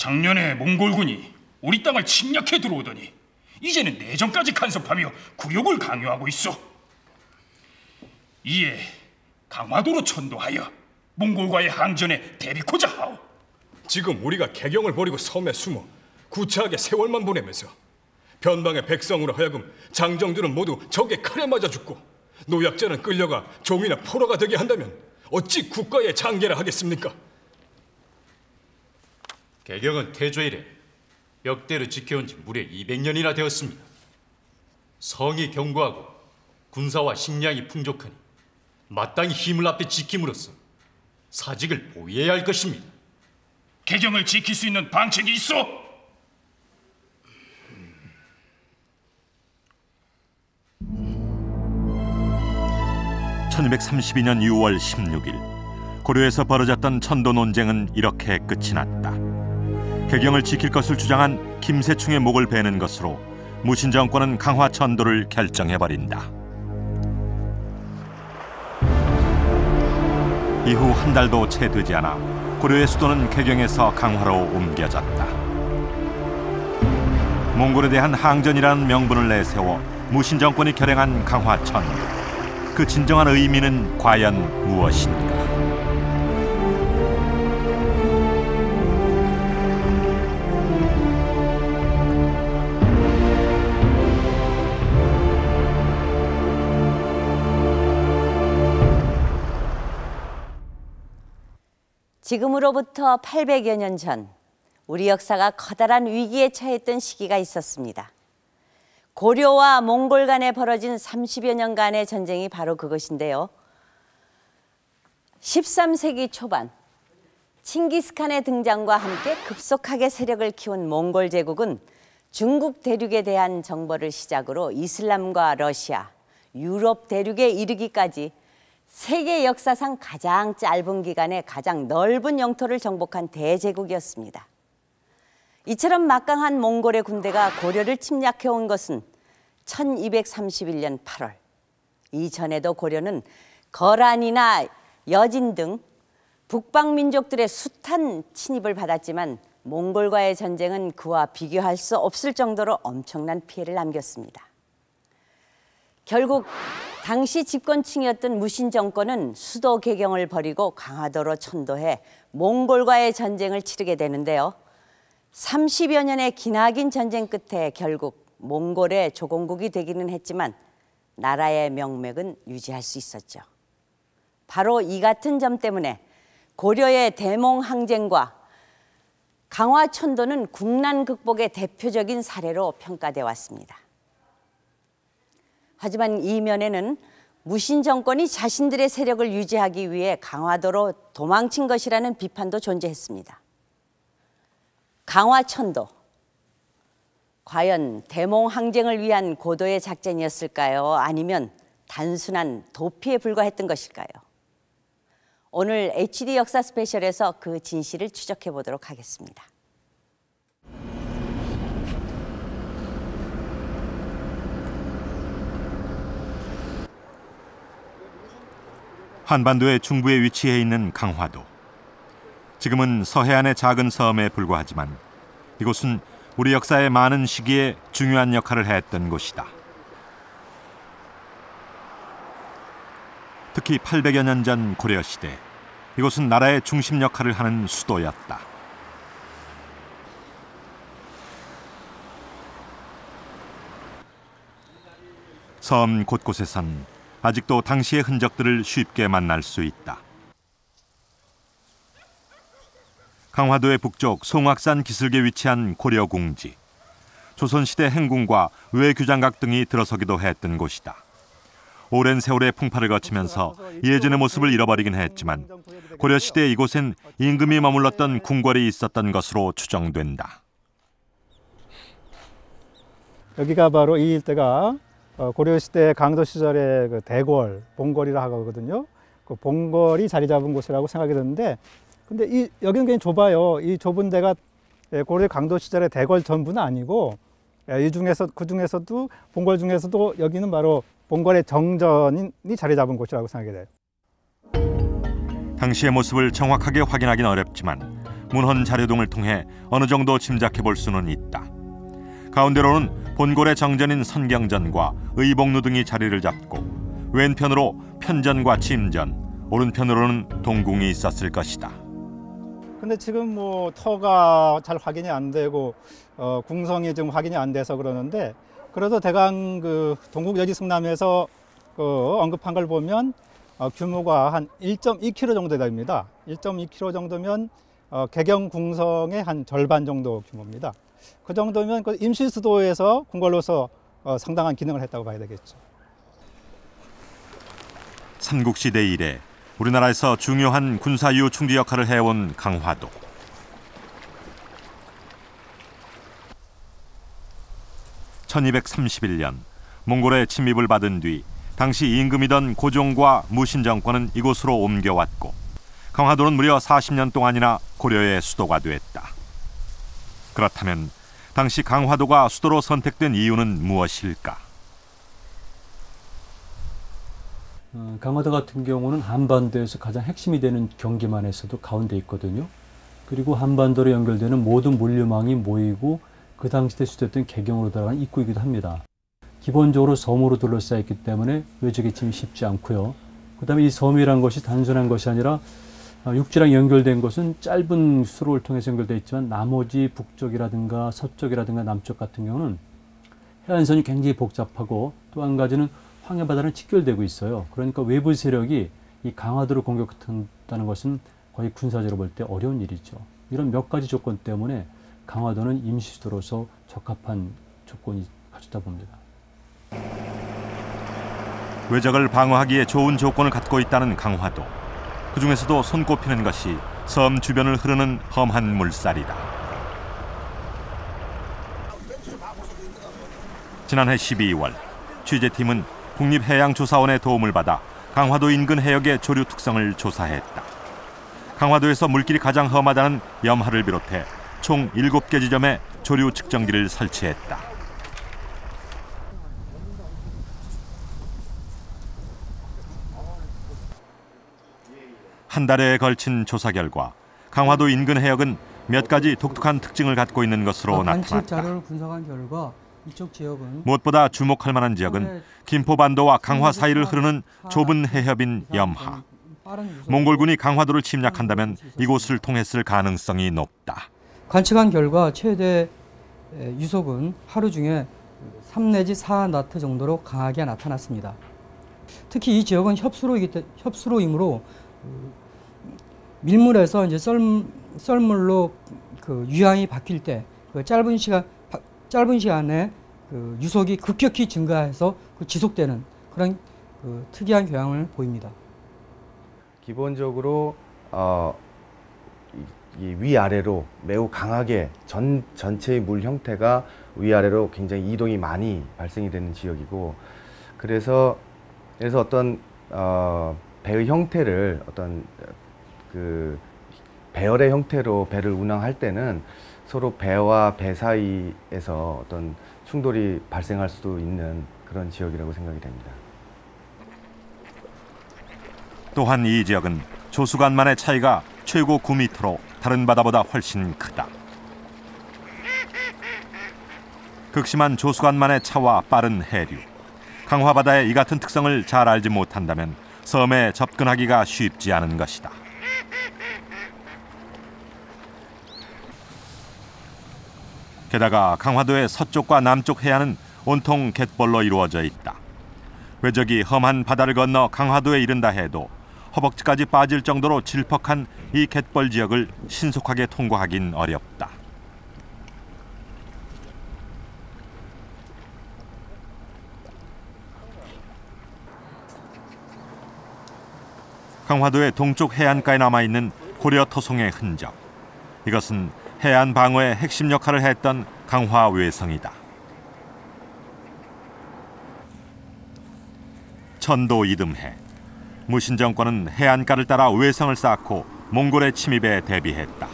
작년에 몽골군이 우리 땅을 침략해 들어오더니 이제는 내정까지 간섭하며 굴욕을 강요하고 있어. 이에 강화도로 천도하여 몽골과의 항전에 대비코자 하오. 지금 우리가 개경을 버리고 섬에 숨어 구차하게 세월만 보내면서 변방의 백성으로 하여금 장정들은 모두 적의 칼에 맞아 죽고 노약자는 끌려가 종이나 포로가 되게 한다면 어찌 국가의 장계라 하겠습니까? 개경은 태조 이래 역대로 지켜온 지 무려 200년이나 되었습니다. 성이 견고하고 군사와 식량이 풍족하니 마땅히 힘을 앞에 지킴으로써 사직을 보위해야 할 것입니다. 개경을 지킬 수 있는 방책이 있어? (1232년 6월 16일) 고려에서 벌어졌던 천도 논쟁은 이렇게 끝이 났다. 개경을 지킬 것을 주장한 김세충의 목을 베는 것으로 무신 정권은 강화 천도를 결정해버린다. 이후 한 달도 채 되지 않아 고려의 수도는 개경에서 강화로 옮겨졌다. 몽골에 대한 항전이라는 명분을 내세워 무신 정권이 결행한 강화 천도. 그 진정한 의미는 과연 무엇인가? 지금으로부터 800여 년 전 우리 역사가 커다란 위기에 처했던 시기가 있었습니다. 고려와 몽골 간에 벌어진 30여 년간의 전쟁이 바로 그것인데요. 13세기 초반 칭기스칸의 등장과 함께 급속하게 세력을 키운 몽골 제국은 중국 대륙에 대한 정벌을 시작으로 이슬람과 러시아, 유럽 대륙에 이르기까지 세계 역사상 가장 짧은 기간에 가장 넓은 영토를 정복한 대제국이었습니다. 이처럼 막강한 몽골의 군대가 고려를 침략해온 것은 1231년 8월. 이전에도 고려는 거란이나 여진 등 북방 민족들의 숱한 침입을 받았지만 몽골과의 전쟁은 그와 비교할 수 없을 정도로 엄청난 피해를 남겼습니다. 결국 당시 집권층이었던 무신 정권은 수도 개경을 버리고 강화도로 천도해 몽골과의 전쟁을 치르게 되는데요. 30여 년의 기나긴 전쟁 끝에 결국 몽골의 조공국이 되기는 했지만 나라의 명맥은 유지할 수 있었죠. 바로 이 같은 점 때문에 고려의 대몽 항쟁과 강화 천도는 국난 극복의 대표적인 사례로 평가돼 왔습니다. 하지만 이면에는 무신 정권이 자신들의 세력을 유지하기 위해 강화도로 도망친 것이라는 비판도 존재했습니다. 강화 천도, 과연 대몽 항쟁을 위한 고도의 작전이었을까요? 아니면 단순한 도피에 불과했던 것일까요? 오늘 HD 역사 스페셜에서 그 진실을 추적해 보도록 하겠습니다. 한반도의 중부에 위치해 있는 강화도. 지금은 서해안의 작은 섬에 불과하지만 이곳은 우리 역사의 많은 시기에 중요한 역할을 했던 곳이다. 특히 800여 년 전 고려시대, 이곳은 나라의 중심 역할을 하는 수도였다. 섬 곳곳에선 아직도 당시의 흔적들을 쉽게 만날 수 있다. 강화도의 북쪽 송악산 기슭에 위치한 고려궁지. 조선시대 행궁과 외규장각 등이 들어서기도 했던 곳이다. 오랜 세월의 풍파를 거치면서 예전의 모습을 잃어버리긴 했지만 고려시대 이곳엔 임금이 머물렀던 궁궐이 있었던 것으로 추정된다. 여기가 바로 이 일대가 고려시대 강도 시절의 그 대궐, 본궐이라 하거든요. 그 본궐이 자리 잡은 곳이라고 생각이 드는데, 근데 여기는 굉장히 좁아요. 이 좁은 데가 고려 강도 시절의 대궐 전부는 아니고, 그 중에서도 본궐 중에서도 여기는 바로 본궐의 정전이 자리 잡은 곳이라고 생각이 돼요. 당시의 모습을 정확하게 확인하기는 어렵지만 문헌 자료 등을 통해 어느 정도 짐작해 볼 수는 있다. 가운데로는 본골의 정전인 선경전과 의복루 등이 자리를 잡고 왼편으로 편전과 침전, 오른편으로는 동궁이 있었을 것이다. 근데 지금 뭐 터가 잘 확인이 안 되고 궁성이 좀 확인이 안 돼서 그러는데, 그래도 대강 그 동국 여지승남에서 언급한 걸 보면 규모가 한 1.2km 정도 됩니다. 1.2km 정도면 개경 궁성의 한 절반 정도 규모입니다. 그 정도면 그 임시 수도에서 궁궐로서 상당한 기능을 했다고 봐야 되겠죠. 삼국시대 이래 우리나라에서 중요한 군사유 충지 역할을 해온 강화도. (1231년) 몽골의 침입을 받은 뒤 당시 임금이던 고종과 무신 정권은 이곳으로 옮겨왔고, 강화도는 무려 40년 동안이나 고려의 수도가 됐다. 그렇다면 당시 강화도가 수도로 선택된 이유는 무엇일까? 강화도 같은 경우는 한반도에서 가장 핵심이 되는 경기만에서도 가운데 있거든요. 그리고 한반도로 연결되는 모든 물류망이 모이고 그 당시 때 수도였던 개경으로 들어가는 입구이기도 합니다. 기본적으로 섬으로 둘러싸여 있기 때문에 외적의 침입이 쉽지 않고요. 그 다음에 이 섬이란 것이 단순한 것이 아니라 육지랑 연결된 것은 짧은 수로를 통해서 연결되어 있지만 나머지 북쪽이라든가 서쪽이라든가 남쪽 같은 경우는 해안선이 굉장히 복잡하고, 또 한 가지는 황해바다랑 직결되고 있어요. 그러니까 외부 세력이 이 강화도를 공격한다는 것은 거의 군사적으로 볼 때 어려운 일이죠. 이런 몇 가지 조건 때문에 강화도는 임시수도로서 적합한 조건이 갖췄다 봅니다. 외적을 방어하기에 좋은 조건을 갖고 있다는 강화도. 그 중에서도 손꼽히는 것이 섬 주변을 흐르는 험한 물살이다. 지난해 12월 취재팀은 국립해양조사원의 도움을 받아 강화도 인근 해역의 조류 특성을 조사했다. 강화도에서 물길이 가장 험하다는 염하를 비롯해 총 7개 지점에 조류 측정기를 설치했다. 한 달에 걸친 조사 결과 강화도 인근 해역은 몇 가지 독특한 특징을 갖고 있는 것으로 나타났다. 자료를 분석한 결과 이쪽 지역은 무엇보다 주목할 만한 지역은 김포반도와 강화 사이를 흐르는 좁은 해협인 염하. 몽골군이 강화도를 침략한다면 이곳을 통했을 가능성이 높다. 관측한 결과 최대 유속은 하루 중에 3 내지 4나트 정도로 강하게 나타났습니다. 특히 이 지역은 협수로이므로 밀물에서 이제 썰물로 그 유향이 바뀔 때 그 짧은 시간에 그 유속이 급격히 증가해서 그 지속되는 그런 그 특이한 경향을 보입니다. 기본적으로 이 위아래로 매우 강하게 전체의 물 형태가 위아래로 굉장히 이동이 많이 발생이 되는 지역이고, 그래서 어떤 배의 형태를 어떤 그 배열의 형태로 배를 운항할 때는 서로 배와 배 사이에서 어떤 충돌이 발생할 수도 있는 그런 지역이라고 생각이 됩니다. 또한 이 지역은 조수간만의 차이가 최고 9m로 다른 바다보다 훨씬 크다. 극심한 조수간만의 차와 빠른 해류, 강화바다의 이 같은 특성을 잘 알지 못한다면 섬에 접근하기가 쉽지 않은 것이다. 게다가 강화도의 서쪽과 남쪽 해안은 온통 갯벌로 이루어져 있다. 외적이 험한 바다를 건너 강화도에 이른다 해도 허벅지까지 빠질 정도로 질퍽한 이 갯벌 지역을 신속하게 통과하긴 어렵다. 강화도의 동쪽 해안가에 남아있는 고려 토송의 흔적. 이것은 해안 방어의 핵심 역할을 했던 강화 외성이다. 천도 이듬해 무신 정권은 해안가를 따라 외성을 쌓고 몽골의 침입에 대비했다.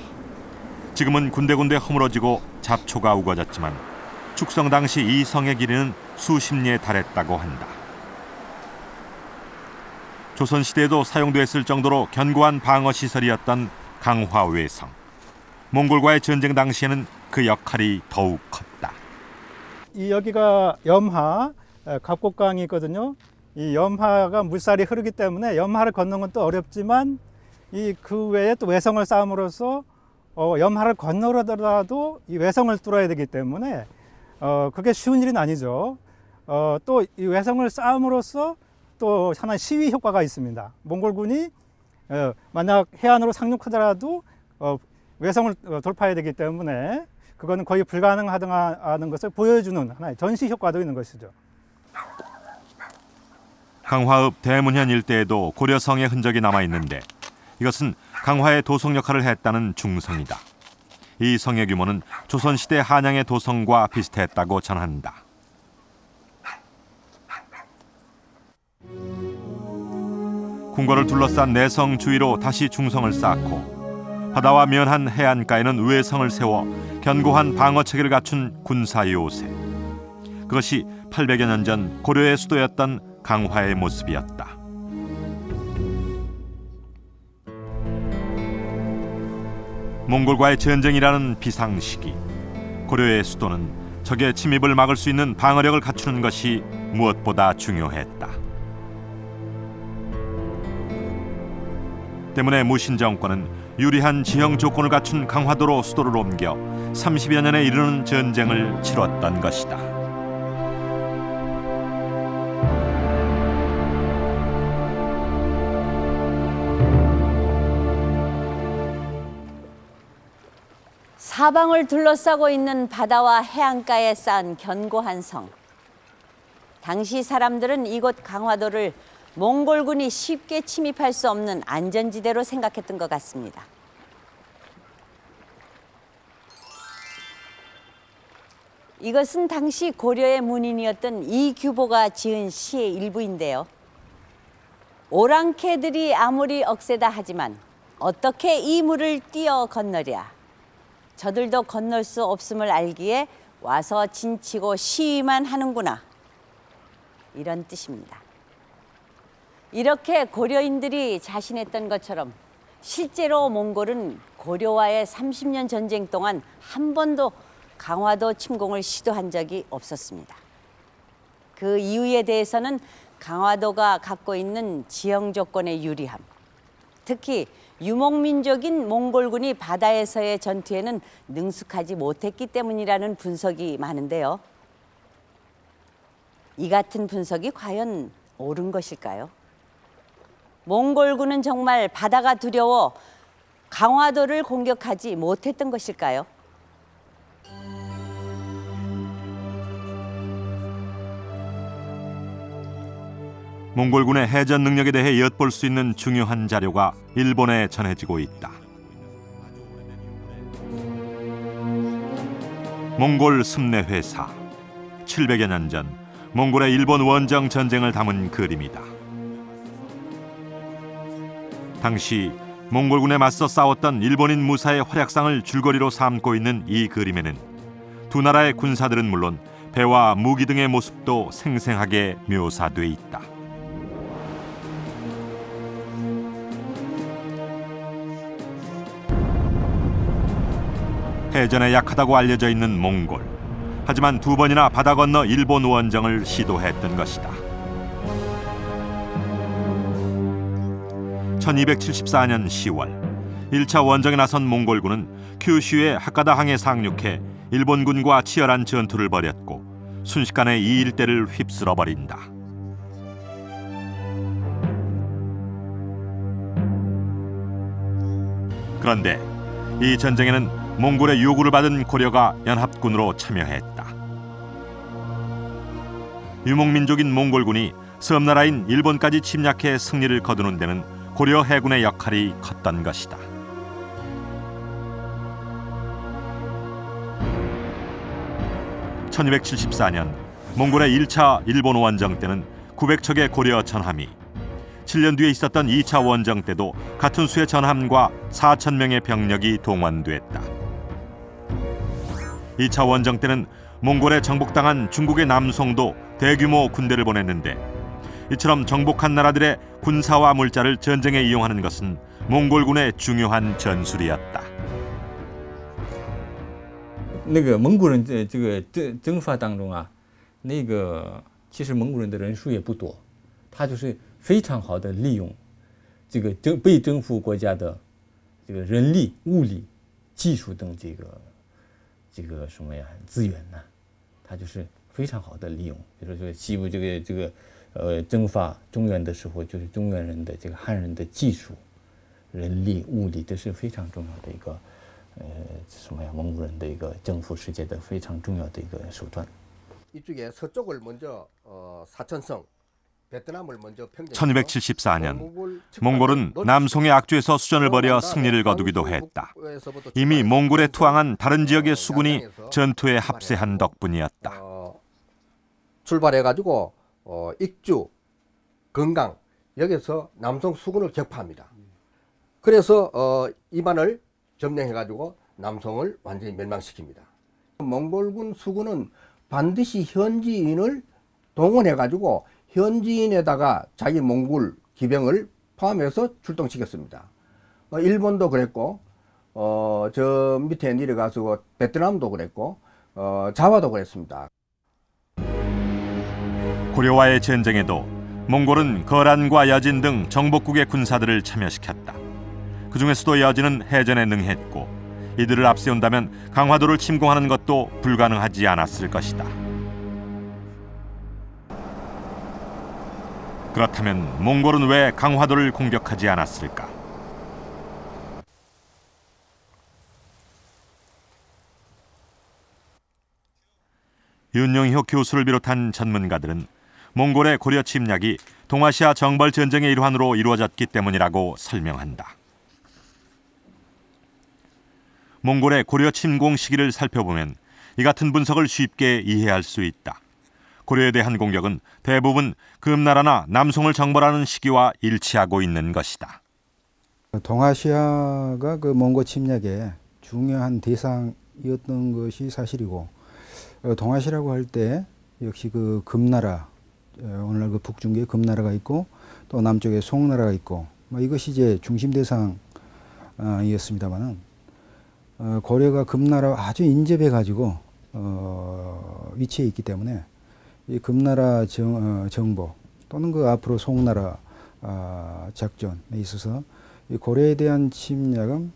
지금은 군데군데 허물어지고 잡초가 우거졌지만 축성 당시 이 성의 길이는 수십 리에 달했다고 한다. 조선시대에도 사용됐을 정도로 견고한 방어시설이었던 강화 외성. 몽골과의 전쟁 당시에는 그 역할이 더욱 컸다. 여기가 염하, 갑곡강이 있거든요. 이 염하가 물살이 흐르기 때문에 염하를 걷는 건 또 어렵지만 그 외에 또 외성을 쌓음으로써 염하를 건너더라도 이 외성을 뚫어야 되기 때문에 그게 쉬운 일은 아니죠. 또 이 외성을 쌓음으로써 또 하나의 시위 효과가 있습니다. 몽골군이 만약 해안으로 상륙하더라도 외성을 돌파해야 되기 때문에 그거는 거의 불가능하다는 것을 보여주는 하나의 전시 효과도 있는 것이죠. 강화읍 대문현 일대에도 고려성의 흔적이 남아 있는데 이것은 강화의 도성 역할을 했다는 중성이다. 이 성의 규모는 조선시대 한양의 도성과 비슷했다고 전한다. 궁궐을 둘러싼 내성 주위로 다시 중성을 쌓고 바다와 면한 해안가에는 외성을 세워 견고한 방어체계를 갖춘 군사요새. 그것이 800여 년 전 고려의 수도였던 강화의 모습이었다. 몽골과의 전쟁이라는 비상시기, 고려의 수도는 적의 침입을 막을 수 있는 방어력을 갖추는 것이 무엇보다 중요했다. 때문에 무신 정권은 유리한 지형 조건을 갖춘 강화도로 수도를 옮겨 30여 년에 이르는 전쟁을 치렀던 것이다. 사방을 둘러싸고 있는 바다와 해안가에 쌓은 견고한 성. 당시 사람들은 이곳 강화도를 몽골군이 쉽게 침입할 수 없는 안전지대로 생각했던 것 같습니다. 이것은 당시 고려의 문인이었던 이규보가 지은 시의 일부인데요. 오랑캐들이 아무리 억세다 하지만 어떻게 이 물을 뛰어 건너랴. 저들도 건널 수 없음을 알기에 와서 진치고 시위만 하는구나. 이런 뜻입니다. 이렇게 고려인들이 자신했던 것처럼 실제로 몽골은 고려와의 30년 전쟁 동안 한 번도 강화도 침공을 시도한 적이 없었습니다. 그 이유에 대해서는 강화도가 갖고 있는 지형 조건의 유리함, 특히 유목민족인 몽골군이 바다에서의 전투에는 능숙하지 못했기 때문이라는 분석이 많은데요. 이 같은 분석이 과연 옳은 것일까요? 몽골군은 정말 바다가 두려워 강화도를 공격하지 못했던 것일까요? 몽골군의 해전 능력에 대해 엿볼 수 있는 중요한 자료가 일본에 전해지고 있다. 몽골 습내회사, 700여 년 전 몽골의 일본 원정 전쟁을 담은 그림이다. 당시 몽골군에 맞서 싸웠던 일본인 무사의 활약상을 줄거리로 삼고 있는 이 그림에는 두 나라의 군사들은 물론 배와 무기 등의 모습도 생생하게 묘사돼 있다. 해전에 약하다고 알려져 있는 몽골. 하지만 두 번이나 바다 건너 일본 원정을 시도했던 것이다. 1274년 10월 1차 원정에 나선 몽골군은 큐슈의 하카다항에 상륙해 일본군과 치열한 전투를 벌였고 순식간에 이 일대를 휩쓸어 버린다. 그런데 이 전쟁에는 몽골의 요구를 받은 고려가 연합군으로 참여했다. 유목민족인 몽골군이 섬나라인 일본까지 침략해 승리를 거두는 데는 고려 해군의 역할이 컸던 것이다. (1274년) 몽골의 1차 일본 원정 때는 900척의 고려 전함이, 7년 뒤에 있었던 2차 원정 때도 같은 수의 전함과 4,000명의 병력이 동원됐다. 2차 원정 때는 몽골에 정복당한 중국의 남송도 대규모 군대를 보냈는데 이처럼 정복한 나라들의 군사와 물자를 전쟁에 이용하는 것은 몽골군의 중요한 전술이었다. 那个蒙古人这个征伐当中啊，那个其实蒙古人的人数也不多，他就是非常好的利用这个被征服国家的这个人力、物力、技术等这个什么呀资源呢，他就是非常好的利用。比如说西部这个征伐中原的时候，就是中原人的这个汉人的技术、人力、物力，这是非常重要的一个什么呀蒙古人的一个征服世界的非常重要的一个手段。 이쪽에 서쪽을 먼저 사천성, 베트남을 먼저 1274년 몽골은 남송의 악주에서 수전을 벌여 승리를 거두기도 했다. 이미 몽골에 투항한 다른 지역의 수군이 전투에 합세한 덕분이었다. 출발해가지고 익주, 건강 여기서 남송 수군을 격파합니다. 그래서 이반을 점령해가지고 남송을 완전히 멸망시킵니다. 몽골군 수군은 반드시 현지인을 동원해가지고 현지인에다가 자기 몽골 기병을 포함해서 출동시켰습니다. 일본도 그랬고, 저 밑에 내려가서 베트남도 그랬고, 자와도 그랬습니다. 고려와의 전쟁에도 몽골은 거란과 여진 등 정복국의 군사들을 참여시켰다. 그 중에서도 여진은 해전에 능했고 이들을 앞세운다면 강화도를 침공하는 것도 불가능하지 않았을 것이다. 그렇다면 몽골은 왜 강화도를 공격하지 않았을까? 윤영효 교수를 비롯한 전문가들은 몽골의 고려 침략이 동아시아 정벌 전쟁의 일환으로 이루어졌기 때문이라고 설명한다. 몽골의 고려 침공 시기를 살펴보면 이 같은 분석을 쉽게 이해할 수 있다. 고려에 대한 공격은 대부분 금나라나 남송을 정벌하는 시기와 일치하고 있는 것이다. 동아시아가 그 몽골 침략의 중요한 대상이었던 것이 사실이고, 동아시아라고 할 때 역시 그 금나라, 오늘날 그 북중국에 금나라가 있고 또 남쪽에 송나라가 있고, 이것이 이제 중심 대상이었습니다만은. 고려가 금나라와 아주 인접해 가지고 위치해 있기 때문에 이 금나라 정보 또는 그 앞으로 송나라 작전에 있어서 이 고려에 대한 침략은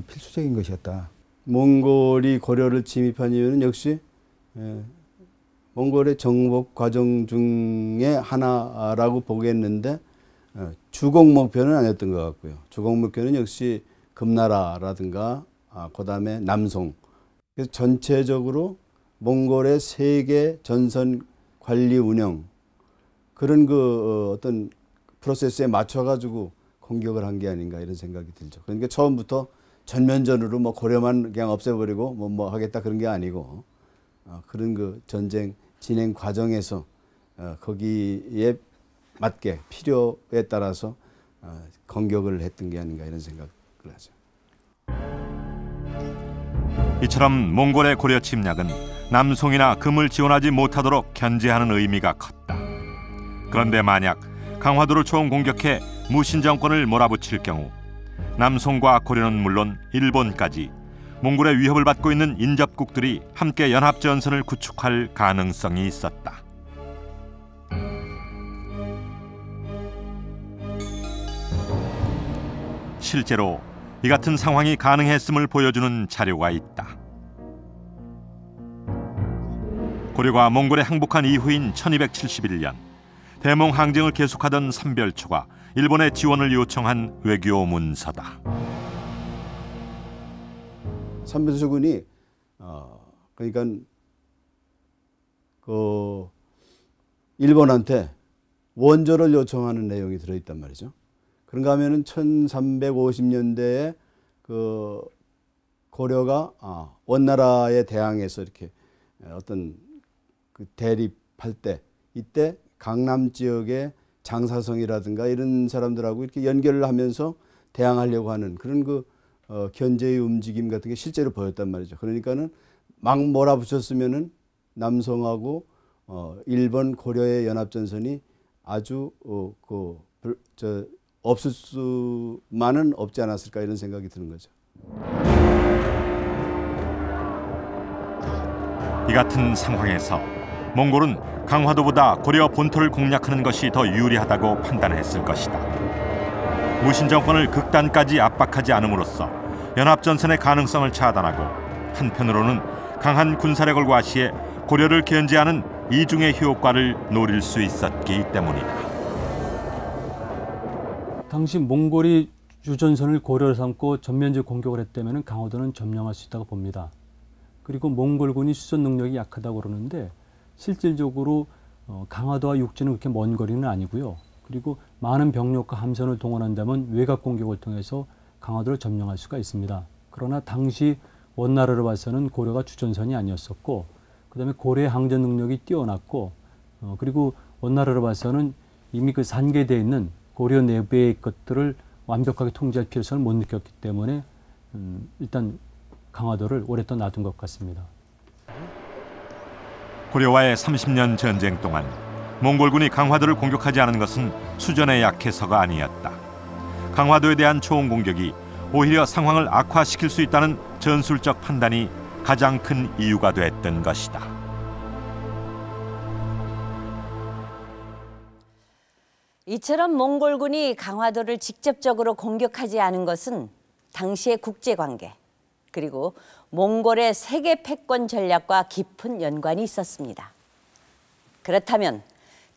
필수적인 것이었다. 몽골이 고려를 침입한 이유는 역시 몽골의 정복 과정 중에 하나라고 보겠는데 주공 목표는 아니었던 것 같고요. 주공 목표는 역시 금나라라든가 그 다음에 남송. 그래서 전체적으로 몽골의 세계 전선 관리 운영 그런 그 어떤 프로세스에 맞춰가지고 공격을 한 게 아닌가 이런 생각이 들죠. 그러니까 처음부터 전면전으로 뭐 고려만 그냥 없애버리고 뭐 하겠다 그런 게 아니고 그런 그 전쟁 진행 과정에서 거기에 맞게 필요에 따라서 공격을 했던 게 아닌가 이런 생각을 하죠. 이처럼 몽골의 고려 침략은 남송이나 금을 지원하지 못하도록 견제하는 의미가 컸다. 그런데 만약 강화도를 총 공격해 무신 정권을 몰아붙일 경우 남송과 고려는 물론 일본까지 몽골의 위협을 받고 있는 인접국들이 함께 연합전선을 구축할 가능성이 있었다. 실제로 이 같은 상황이 가능했음을 보여주는 자료가 있다. 고려가 몽골에 항복한 이후인 1271년 대몽 항쟁을 계속하던 삼별초가 일본의 지원을 요청한 외교 문서다. 삼별초군이 그러니까 그 일본한테 원조를 요청하는 내용이 들어있단 말이죠. 그런가 하면은 1350년대에 그 고려가 원나라에 대항해서 이렇게 어떤 그 대립할 때 이때 강남 지역의 장사성이라든가 이런 사람들하고 이렇게 연결을 하면서 대항하려고 하는 그런 그 견제의 움직임 같은 게 실제로 보였단 말이죠. 그러니까는 막 몰아붙였으면은 남송하고 일본 고려의 연합전선이 아주 없을 수만은 없지 않았을까 이런 생각이 드는 거죠. 이 같은 상황에서 몽골은 강화도보다 고려 본토를 공략하는 것이 더 유리하다고 판단했을 것이다. 무신 정권을 극단까지 압박하지 않음으로써 연합전선의 가능성을 차단하고 한편으로는 강한 군사력을 과시해 고려를 견제하는 이중의 효과를 노릴 수 있었기 때문이다. 당시 몽골이 유전선을 고려를 삼고 전면적 공격을 했다면 강화도는 점령할 수 있다고 봅니다. 그리고 몽골군이 수전 능력이 약하다고 그러는데 실질적으로 강화도와 육지는 그렇게 먼 거리는 아니고요. 그리고 많은 병력과 함선을 동원한다면 외곽 공격을 통해서 강화도를 점령할 수가 있습니다. 그러나 당시 원나라로 봐서는 고려가 주전선이 아니었었고, 그다음에 고려의 항전 능력이 뛰어났고, 그리고 원나라로 봐서는 이미 그 산계되어 있는 고려 내부의 것들을 완벽하게 통제할 필요성을 못 느꼈기 때문에 일단 강화도를 오랫동안 놔둔 것 같습니다. 고려와의 30년 전쟁 동안 몽골군이 강화도를 공격하지 않은 것은 수전에 약해서가 아니었다. 강화도에 대한 초원 공격이 오히려 상황을 악화시킬 수 있다는 전술적 판단이 가장 큰 이유가 됐던 것이다. 이처럼 몽골군이 강화도를 직접적으로 공격하지 않은 것은 당시의 국제관계, 그리고 몽골의 세계 패권 전략과 깊은 연관이 있었습니다. 그렇다면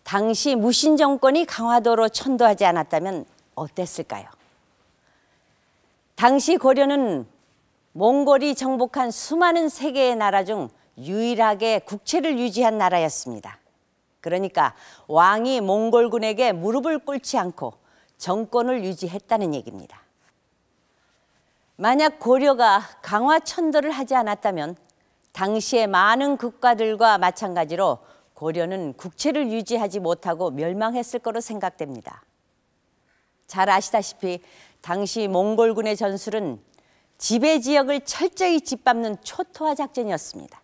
당시 무신 정권이 강화도로 천도하지 않았다면 어땠을까요? 당시 고려는 몽골이 정복한 수많은 세계의 나라 중 유일하게 국채를 유지한 나라였습니다. 그러니까 왕이 몽골군에게 무릎을 꿇지 않고 정권을 유지했다는 얘기입니다. 만약 고려가 강화 천도를 하지 않았다면 당시의 많은 국가들과 마찬가지로 고려는 국채를 유지하지 못하고 멸망했을 거로 생각됩니다. 잘 아시다시피 당시 몽골군의 전술은 지배 지역을 철저히 짓밟는 초토화 작전이었습니다.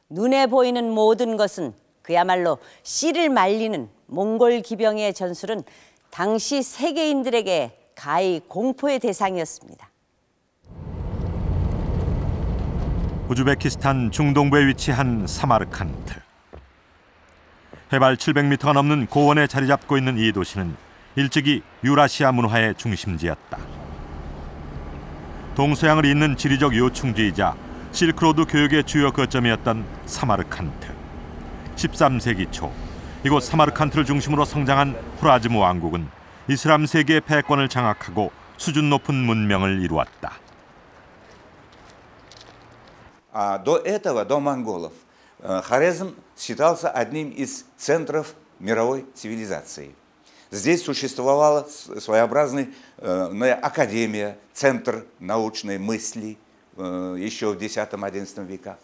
눈에 보이는 모든 것은 그야말로 씨를 말리는 몽골 기병의 전술은 당시 세계인들에게 가히 공포의 대상이었습니다. 우즈베키스탄 중동부에 위치한 사마르칸트. 해발 700m가 넘는 고원에 자리 잡고 있는 이 도시는 일찍이 유라시아 문화의 중심지였다. 동서양을 잇는 지리적 요충지이자 실크로드 교역의 주요 거점이었던 사마르칸트. 13세기 초 이곳 사마르칸트를 중심으로 성장한 호라즈무 왕국은 이슬람 세계의 패권을 장악하고 수준 높은 문명을 이루었다. До этого, до монголов, Хорезм считался одним из центров мировой цивилизации. Здесь существовала своеобразная академия, центр научной мысли еще в X-XI веках.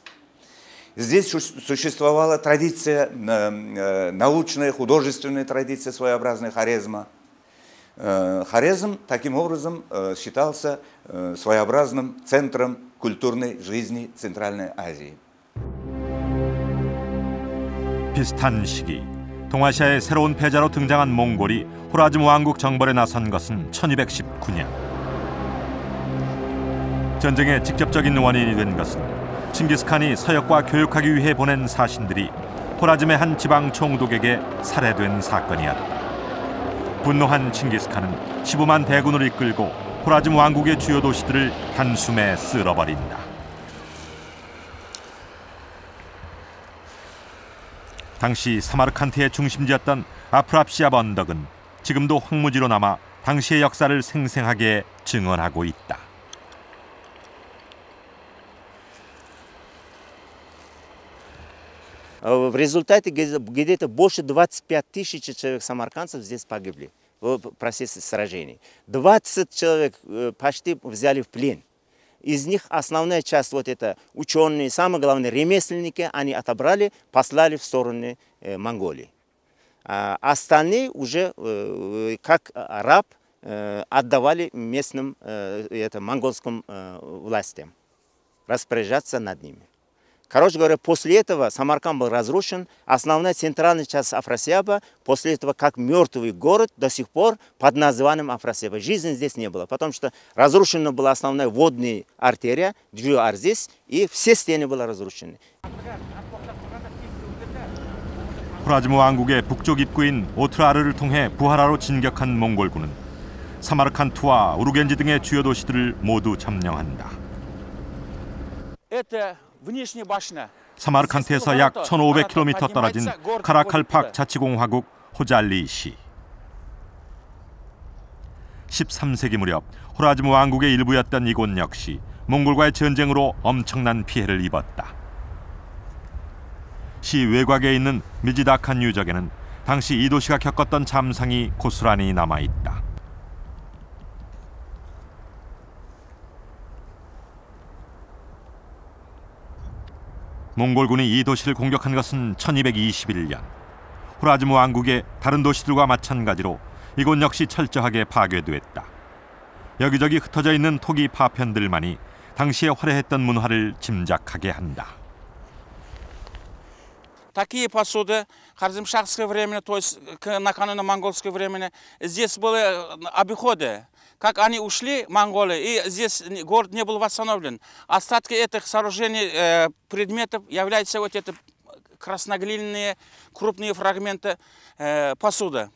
Здесь существовала традиция, научная, художественная традиция своеобразная Хорезма. Хорезм таким образом считался своеобразным центром культурной жизни Центральной Азии. 비슷한 시기 동아시아의 새로운 패자로 등장한 몽골이 호라즈무 왕국 정벌에 나선 것은 1219년. 전쟁의 직접적인 원인이 된 것은 칭기스칸이 서역과 교역하기 위해 보낸 사신들이 호라즘의 한 지방 총독에게 살해된 사건이었다. 분노한 칭기스칸은 15만 대군을 이끌고 호라즘 왕국의 주요 도시들을 단숨에 쓸어버린다. 당시 사마르칸트의 중심지였던 아프랍시압 언덕은 지금도 황무지로 남아 당시의 역사를 생생하게 증언하고 있다. В результате где-то больше 25 тысяч человек самаркандцев здесь погибли в процессе сражений. 20 человек почти взяли в плен. Из них основная часть, вот это ученые, самое главное, ремесленники, они отобрали, послали в сторону Монголии. А остальные уже, как раб, отдавали местным монгольским властям, распоряжаться над ними. Короче говоря, после этого Самарканд был разрушен, основная центральная часть Афрасиаба, после этого как мертвый город до сих пор под названием Афрасиаба. Жизни здесь не было, потому что разрушена была основная водная артерия, Джуар здесь, и все стены были разрушены. 호라즈무 왕국의 북쪽 입구인 오트라르를 통해 부하라로 진격한 몽골군은 사마르칸트와 우르겐지 등의 주요 도시들을 모두 점령한다. 사마르칸트에서 약 1,500km 떨어진 카라칼팍 자치공화국 호잘리시. 13세기 무렵 호라즈무 왕국의 일부였던 이곳 역시 몽골과의 전쟁으로 엄청난 피해를 입었다. 시 외곽에 있는 미지다칸 유적에는 당시 이 도시가 겪었던 참상이 고스란히 남아있다. 몽골군이 이 도시를 공격한 것은 1221년. 호라즈무 왕국의 다른 도시들과 마찬가지로 이곳 역시 철저하게 파괴됐다. 여기저기 흩어져 있는 토기 파편들만이 당시에 화려했던 문화를 짐작하게 한다. Такие посуды харзмшахское время, то есть накануне монгольского времени, здесь были обиходы. Как они ушли, монголы, и здесь город не был восстановлен. Остатки этих сооружений, предметов являются вот эти красноглиняные крупные фрагменты посуды.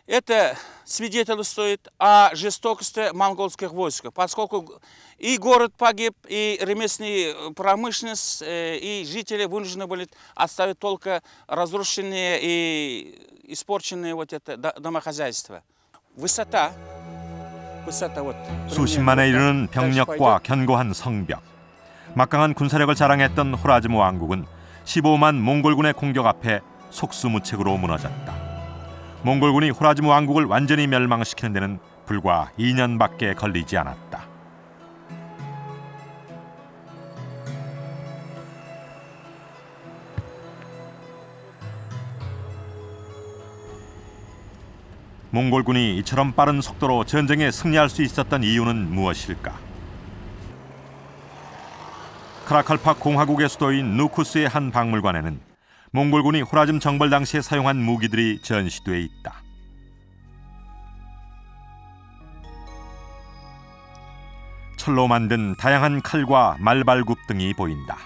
Это свидетельствует о жестокости монгольских войск, поскольку и город погиб, и ремесленная промышленность, и жители вынуждены были оставить только разрушенные и испорченные вот это домохозяйства. Высота вот. 수십만에 이르는 병력과 견고한 성벽, 막강한 군사력을 자랑했던 호라즈무 왕국은 15만 몽골군의 공격 앞에 속수무책으로 무너졌다. 몽골군이 호라즈무 왕국을 완전히 멸망시키는 데는 불과 2년밖에 걸리지 않았다. 몽골군이 이처럼 빠른 속도로 전쟁에 승리할 수 있었던 이유는 무엇일까? 카라칼팍 공화국의 수도인 누쿠스의 한 박물관에는 몽골군이 호라즘 정벌 당시에 사용한 무기들이 전시돼 있다. 철로 만든 다양한 칼과 말발굽 등이 보인다.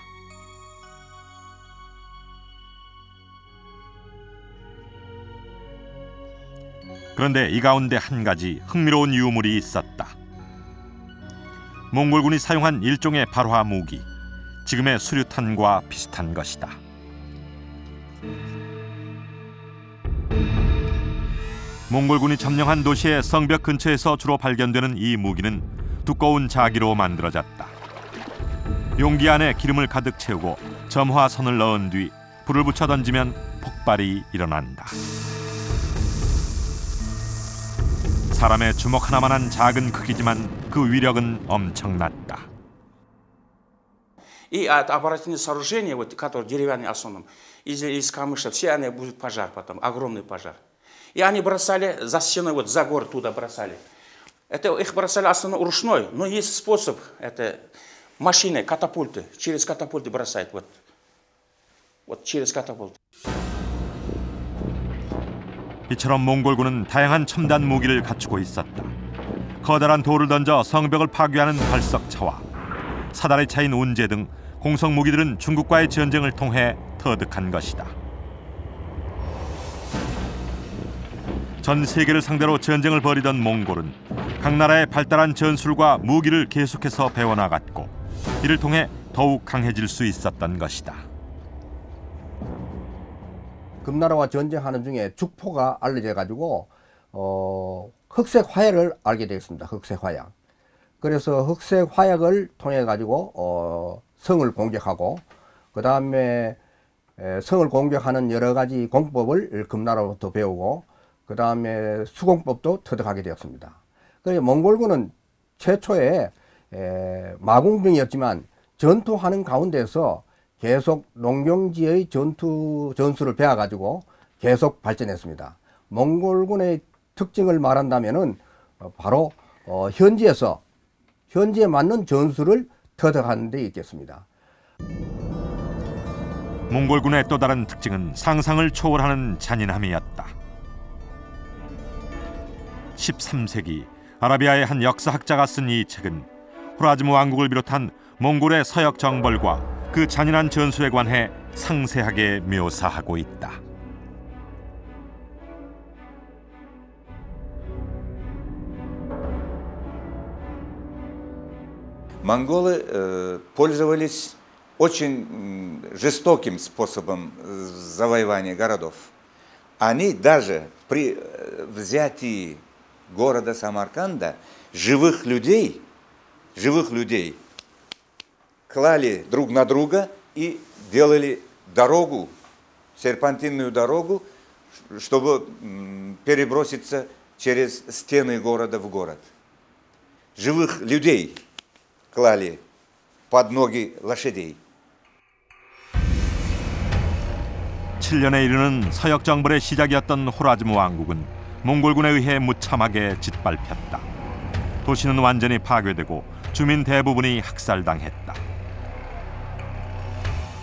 그런데 이 가운데 한 가지 흥미로운 유물이 있었다. 몽골군이 사용한 일종의 발화 무기, 지금의 수류탄과 비슷한 것이다. 몽골군이 점령한 도시의 성벽 근처에서 주로 발견되는 이 무기는 두꺼운 자기로 만들어졌다. 용기 안에 기름을 가득 채우고 점화선을 넣은 뒤 불을 붙여 던지면 폭발이 일어난다. 사람의 주먹 하나만한 작은 크기지만 그 위력은 엄청났다. И от оборонительных сооружений, вот, которые деревянные основном, из камыша, все они будет пожар потом, огромный пожар. И они бросали за стеной, вот за город туда бросали. Это их бросали основно ручной, но есть способ, это машины, катапульты, через катапульты бросают, вот через катапульты. 이처럼 몽골군은 다양한 첨단 무기를 갖추고 있었다. 커다란 돌을 던져 성벽을 파괴하는 발석차와 사다리 차인 운제 등 공성 무기들은 중국과의 전쟁을 통해 터득한 것이다. 전 세계를 상대로 전쟁을 벌이던 몽골은 각 나라의 발달한 전술과 무기를 계속해서 배워나갔고 이를 통해 더욱 강해질 수 있었던 것이다. 금나라와 전쟁하는 중에 죽포가 알려져 가지고 흑색 화약을 알게 되었습니다. 흑색 화약. 그래서 흑색 화약을 통해 가지고 성을 공격하고 그 다음에 성을 공격하는 여러 가지 공법을 금나라로부터 배우고 그 다음에 수공법도 터득하게 되었습니다. 그래서 몽골군은 최초에 마궁병이었지만 전투하는 가운데서 계속 농경지의 전술을 배워가지고 계속 발전했습니다. 몽골군의 특징을 말한다면은 바로 현지에 맞는 전술을 터득하는 데 있겠습니다. 몽골군의 또 다른 특징은 상상을 초월하는 잔인함이었다. 13세기 아라비아의 한 역사학자가 쓴 이 책은 호라즈무 왕국을 비롯한 몽골의 서역 정벌과 그 잔인한 전술에 관해 상세하게 묘사하고 있다. монголы пользовались очень жестоким способом завоевания городов. Они даже при взятии города Самарканда живых людей клали друг на друга и делали дорогу, серпантинную дорогу, чтобы переброситься через стены города в город. Живых людей клали под ноги лошадей. 7년에 이르는 서역 정벌의 시작이었던 호라즈무 왕국은 몽골군에 의해 무참하게 짓밟혔다. 도시는 완전히 파괴되고 주민 대부분이 학살당했다.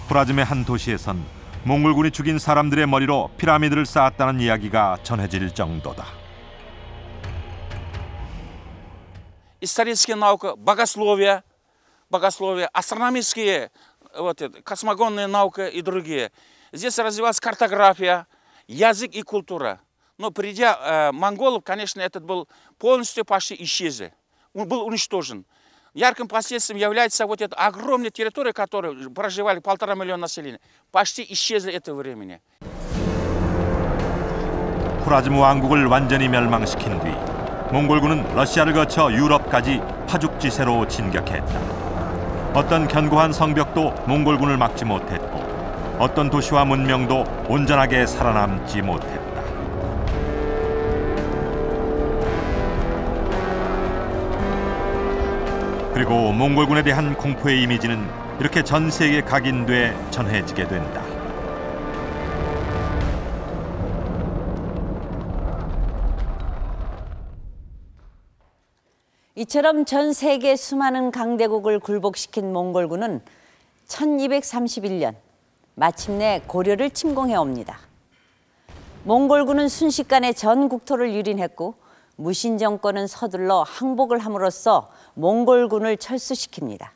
호라즘의 한 도시에선 몽골군이 죽인 사람들의 머리로 피라미드를 쌓았다는 이야기가 전해질 정도다. Историческая наука, богословие, астрономические, космогонная наука и другие. Здесь развивалась картография, язык и культура. Но придя монголов, конечно, этот был полностью почти исчезли. Он был уничтожен. Ярким последствием является вот эта огромная территория, которой проживали 1,5 миллиона населения. Почти исчезли этого времени. 호라즈무 왕국을 완전히 멸망시킨 뒤 몽골군은 러시아를 거쳐 유럽까지 파죽지세로 진격했다. 어떤 견고한 성벽도 몽골군을 막지 못했고 어떤 도시와 문명도 온전하게 살아남지 못했다. 그리고 몽골군에 대한 공포의 이미지는 이렇게 전 세계에 각인돼 전해지게 된다. 이처럼 전 세계 수많은 강대국을 굴복시킨 몽골군은 1231년 마침내 고려를 침공해 옵니다. 몽골군은 순식간에 전 국토를 유린했고 무신 정권은 서둘러 항복을 함으로써 몽골군을 철수시킵니다.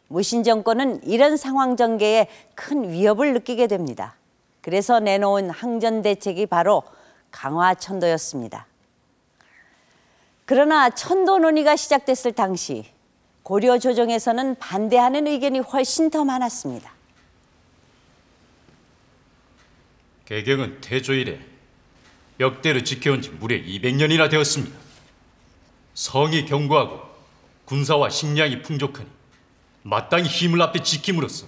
무신 정권은 이런 상황 전개에 큰 위협을 느끼게 됩니다. 그래서 내놓은 항전 대책이 바로 강화천도였습니다. 그러나 천도 논의가 시작됐을 당시 고려 조정에서는 반대하는 의견이 훨씬 더 많았습니다. 개경은 태조 이래 역대로 지켜온 지 무려 200년이나 되었습니다. 성이 견고하고 군사와 식량이 풍족하니 마땅히 힘을 합해 지킴으로써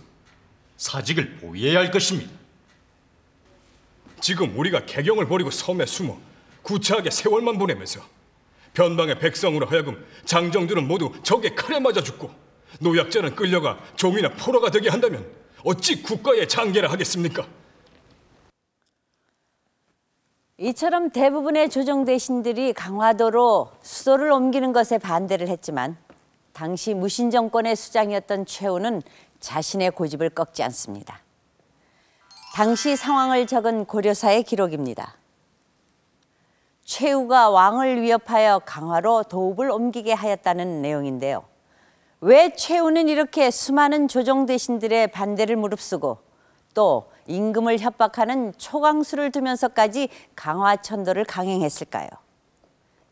사직을 보위해야 할 것입니다. 지금 우리가 개경을 버리고 섬에 숨어 구차하게 세월만 보내면서 변방의 백성으로 하여금 장정들은 모두 적의 칼에 맞아 죽고 노약자는 끌려가 종이나 포로가 되게 한다면 어찌 국가의 장계라 하겠습니까? 이처럼 대부분의 조정 대신들이 강화도로 수도를 옮기는 것에 반대를 했지만 당시 무신 정권의 수장이었던 최우는 자신의 고집을 꺾지 않습니다. 당시 상황을 적은 고려사의 기록입니다. 최우가 왕을 위협하여 강화로 도읍을 옮기게 하였다는 내용인데요. 왜 최우는 이렇게 수많은 조정 대신들의 반대를 무릅쓰고 또 임금을 협박하는 초강수를 두면서까지 강화천도를 강행했을까요?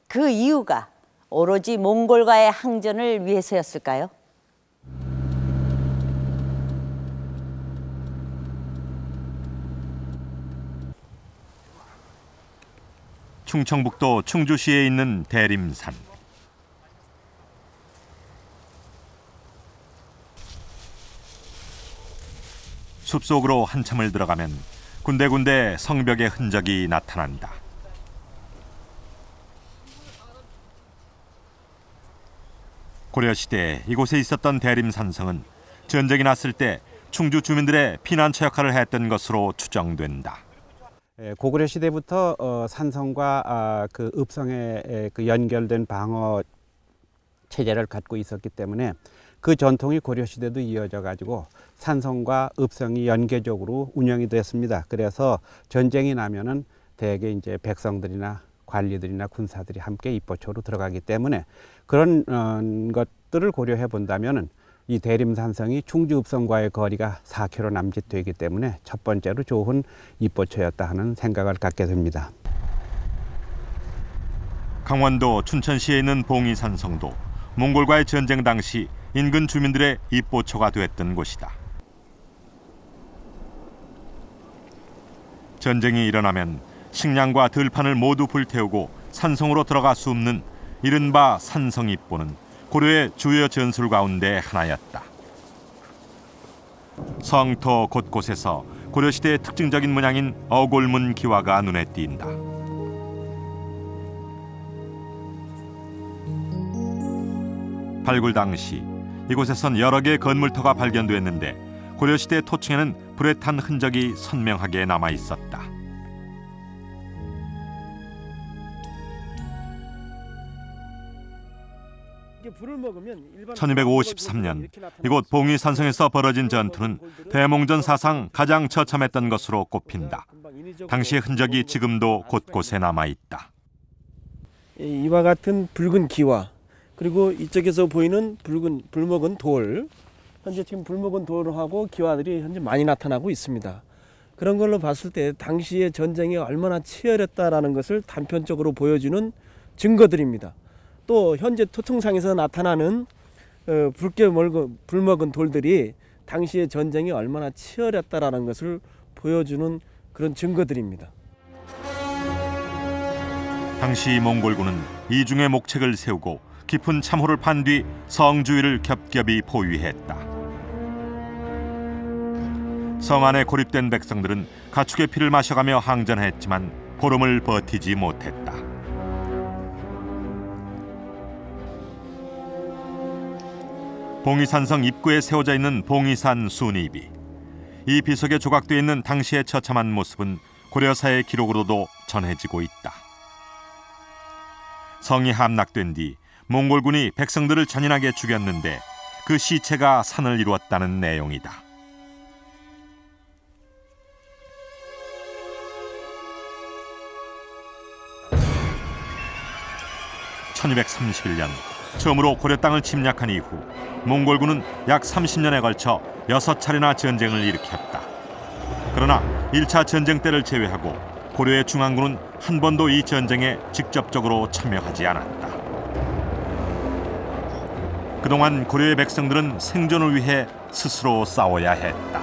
그 이유가 오로지 몽골과의 항전을 위해서였을까요? 충청북도 충주시에 있는 대림산. 숲속으로 한참을 들어가면 군데군데 성벽의 흔적이 나타난다. 고려시대 이곳에 있었던 대림산성은 전쟁이 났을 때 충주 주민들의 피난처 역할을 했던 것으로 추정된다. 고구려 시대부터 산성과 그 읍성에 그 연결된 방어 체제를 갖고 있었기 때문에 그 전통이 고려 시대도 이어져 가지고 산성과 읍성이 연계적으로 운영이 됐습니다. 그래서 전쟁이 나면은 대개 이제 백성들이나 관리들이나 군사들이 함께 입보초로 들어가기 때문에 그런 것들을 고려해 본다면은 이 대림산성이 충주 읍성과의 거리가 4km 남짓 되기 때문에 첫 번째로 좋은 입보초였다 하는 생각을 갖게 됩니다. 강원도 춘천시에 있는 봉이산성도 몽골과의 전쟁 당시 인근 주민들의 입보초가 됐던 곳이다. 전쟁이 일어나면 식량과 들판을 모두 불태우고 산성으로 들어가 숨는 이른바 산성입보는 고려의 주요 전술 가운데 하나였다. 성터 곳곳에서 고려시대의 특징적인 문양인 어골문 기와가 눈에 띈다. 발굴 당시 이곳에선 여러 개의 건물터가 발견됐는데 고려시대 토층에는 불에 탄 흔적이 선명하게 남아 있었다. 1253년 이곳 봉의산성에서 벌어진 전투는 대몽전 사상 가장 처참했던 것으로 꼽힌다. 당시의 흔적이 지금도 곳곳에 남아 있다. 이와 같은 붉은 기와, 그리고 이쪽에서 보이는 불먹은 돌, 현재 지금 불먹은 돌하고 기와들이 현재 많이 나타나고 있습니다. 그런 걸로 봤을 때 당시의 전쟁이 얼마나 치열했다라는 것을 단편적으로 보여주는 증거들입니다. 또 현재 토통상에서 나타나는 붉게 불먹은 돌들이 당시의 전쟁이 얼마나 치열했다라는 것을 보여주는 그런 증거들입니다. 당시 몽골군은 이중의 목책을 세우고 깊은 참호를 판 뒤 성주위를 겹겹이 포위했다. 성 안에 고립된 백성들은 가축의 피를 마셔가며 항전했지만 보름을 버티지 못했다. 봉의산성 입구에 세워져 있는 봉의산 순입이, 이 비석에 조각되어 있는 당시의 처참한 모습은 고려사의 기록으로도 전해지고 있다. 성이 함락된 뒤 몽골군이 백성들을 잔인하게 죽였는데 그 시체가 산을 이루었다는 내용이다. (1231년) 처음으로 고려 땅을 침략한 이후 몽골군은 약 30년에 걸쳐 6차례나 전쟁을 일으켰다. 그러나 1차 전쟁 때를 제외하고 고려의 중앙군은 한 번도 이 전쟁에 직접적으로 참여하지 않았다. 그동안 고려의 백성들은 생존을 위해 스스로 싸워야 했다.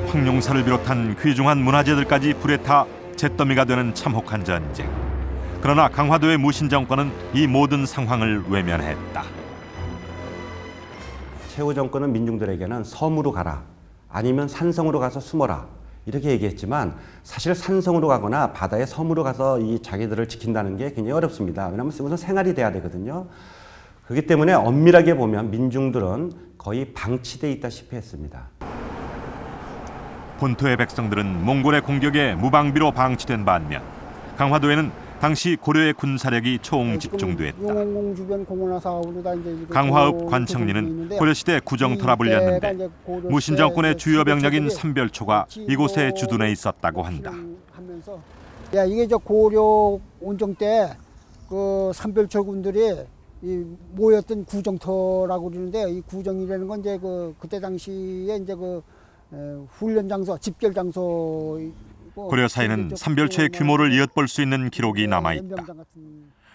황룡사를 비롯한 귀중한 문화재들까지 불에 타 잿더미가 되는 참혹한 전쟁. 그러나 강화도의 무신 정권은 이 모든 상황을 외면했다. 최후 정권은 민중들에게는 섬으로 가라, 아니면 산성으로 가서 숨어라 이렇게 얘기했지만 사실 산성으로 가거나 바다의 섬으로 가서 이 자기들을 지킨다는 게 굉장히 어렵습니다. 왜냐하면 이것은 생활이 돼야 되거든요. 그렇기 때문에 엄밀하게 보면 민중들은 거의 방치돼 있다시피 했습니다. 본토의 백성들은 몽골의 공격에 무방비로 방치된 반면 강화도에는 당시 고려의 군사력이 총 집중됐다. 강화읍 관청리는 고려시대 구정터라 불렸는데 무신 정권의 주요 병력인 삼별초가 이곳에 주둔해 있었다고 한다. 이게 고려 온정 때 그 삼별초 군들이 모였던 구정터라고 그러는데, 이 구정이라는 건 이제 그때 당시에 이제 훈련 장소, 집결 장소. 고려사에는 삼별초의 규모를 엿볼 수 있는 기록이 남아있다.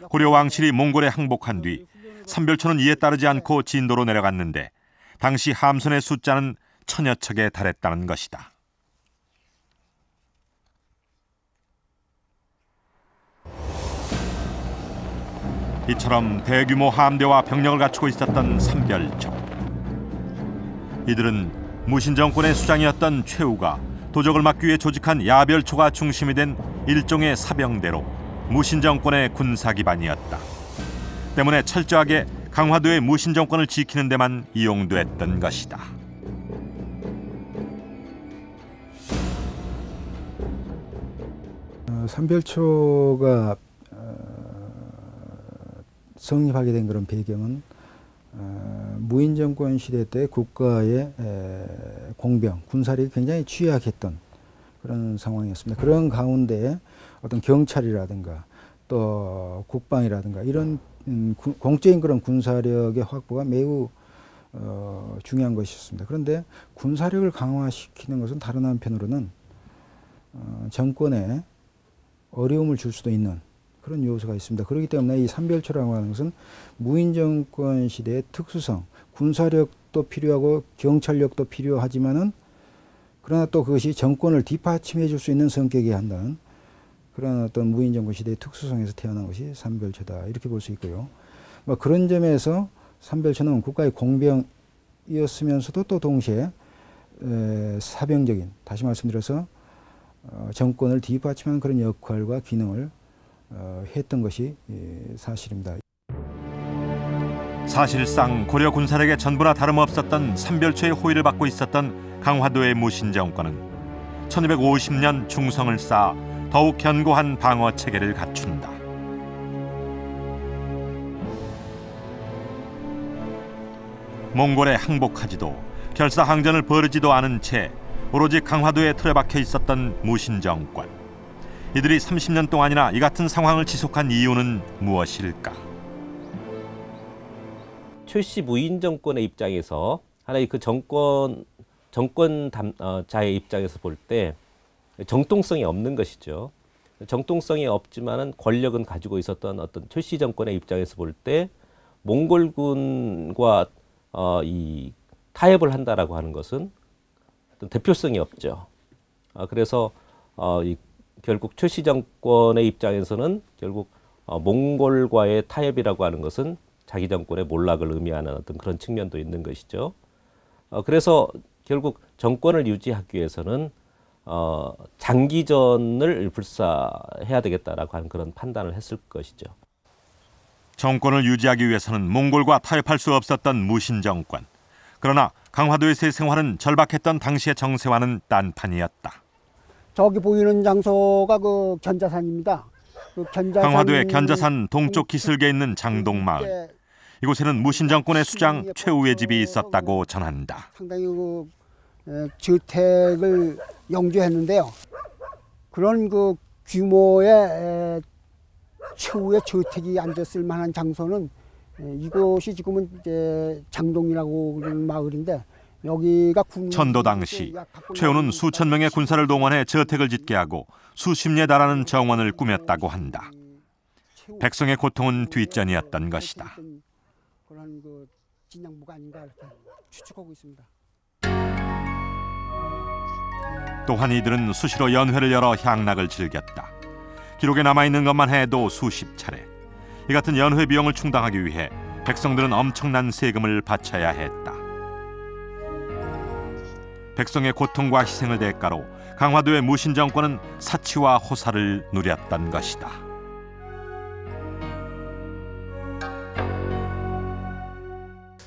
고려 왕실이 몽골에 항복한 뒤 삼별초는 이에 따르지 않고 진도로 내려갔는데 당시 함선의 숫자는 1000여 척에 달했다는 것이다. 이처럼 대규모 함대와 병력을 갖추고 있었던 삼별초. 이들은 무신 정권의 수장이었던 최우가 도적을 막기 위해 조직한 야별초가 중심이 된 일종의 사병대로 무신 정권의 군사 기반이었다. 때문에 철저하게 강화도의 무신 정권을 지키는 데만 이용됐던 것이다. 삼별초가 성립하게 된 그런 배경은 무인 정권 시대 때 국가의 공병, 군사력이 굉장히 취약했던 그런 상황이었습니다. 그런 가운데 어떤 경찰이라든가 또 국방이라든가 이런 공적인 그런 군사력의 확보가 매우 중요한 것이었습니다. 그런데 군사력을 강화시키는 것은 다른 한편으로는 정권에 어려움을 줄 수도 있는 그런 요소가 있습니다. 그렇기 때문에 이 삼별초라고 하는 것은 무인정권 시대의 특수성, 군사력도 필요하고 경찰력도 필요하지만은 그러나 또 그것이 정권을 뒷받침해 줄 수 있는 성격이 한다는 그런 어떤 무인정권 시대의 특수성에서 태어난 것이 삼별초다 이렇게 볼 수 있고요. 뭐 그런 점에서 삼별초는 국가의 공병이었으면서도 또 동시에 사병적인, 다시 말씀드려서 정권을 뒷받침하는 그런 역할과 기능을 했던 것이 사실입니다. 사실상 고려 군사력의 전부나 다름없었던 삼별초의 호위를 받고 있었던 강화도의 무신정권은 1250년 중성을 쌓아 더욱 견고한 방어 체계를 갖춘다. 몽골에 항복하지도 결사항전을 벌이지도 않은 채 오로지 강화도에 틀에 박혀 있었던 무신정권. 이들이 30년 동안이나 이 같은 상황을 지속한 이유는 무엇일까? 최씨 무인정권의 입장에서 하나의 그 정권자의 입장에서 볼 때 정통성이 없는 것이죠. 정통성이 없지만은 권력은 가지고 있었던 어떤 최씨 정권의 입장에서 볼 때 몽골군과 이 타협을 한다라고 하는 것은 어떤 대표성이 없죠. 그래서 결국 최씨 정권의 입장에서는 결국 몽골과의 타협이라고 하는 것은 자기 정권의 몰락을 의미하는 어떤 그런 측면도 있는 것이죠. 그래서 결국 정권을 유지하기 위해서는 장기전을 불사해야 되겠다라고 하는 그런 판단을 했을 것이죠. 정권을 유지하기 위해서는 몽골과 타협할 수 없었던 무신정권. 그러나 강화도에서의 생활은 절박했던 당시의 정세와는 딴판이었다. 저기 보이는 장소가 그 견자산입니다. 그 강화도의 견자산 동쪽 기슭에 있는 장동마을. 이곳에는 무신정권의 수장 최우의 집이 있었다고 전한다. 상당히 그 주택을 영주했는데요. 그런 그 규모의 최후의 주택이 앉았을 만한 장소는 이곳이 지금은 이제 장동이라고 그러는 마을인데 여기가 천도 당시 최우는 수천 명의 군사를 동원해 저택을 짓게 하고 수십리에 달하는 정원을 꾸몄다고 한다. 백성의 고통은 뒷전이었던 것이다. 그런 그 진양부가 아닌가 이렇게 추측하고 있습니다. 또한 이들은 수시로 연회를 열어 향락을 즐겼다. 기록에 남아있는 것만 해도 수십 차례. 이 같은 연회 비용을 충당하기 위해 백성들은 엄청난 세금을 바쳐야 했다. 백성의 고통과 희생을 대가로 강화도의 무신정권은 사치와 호사를 누렸던 것이다.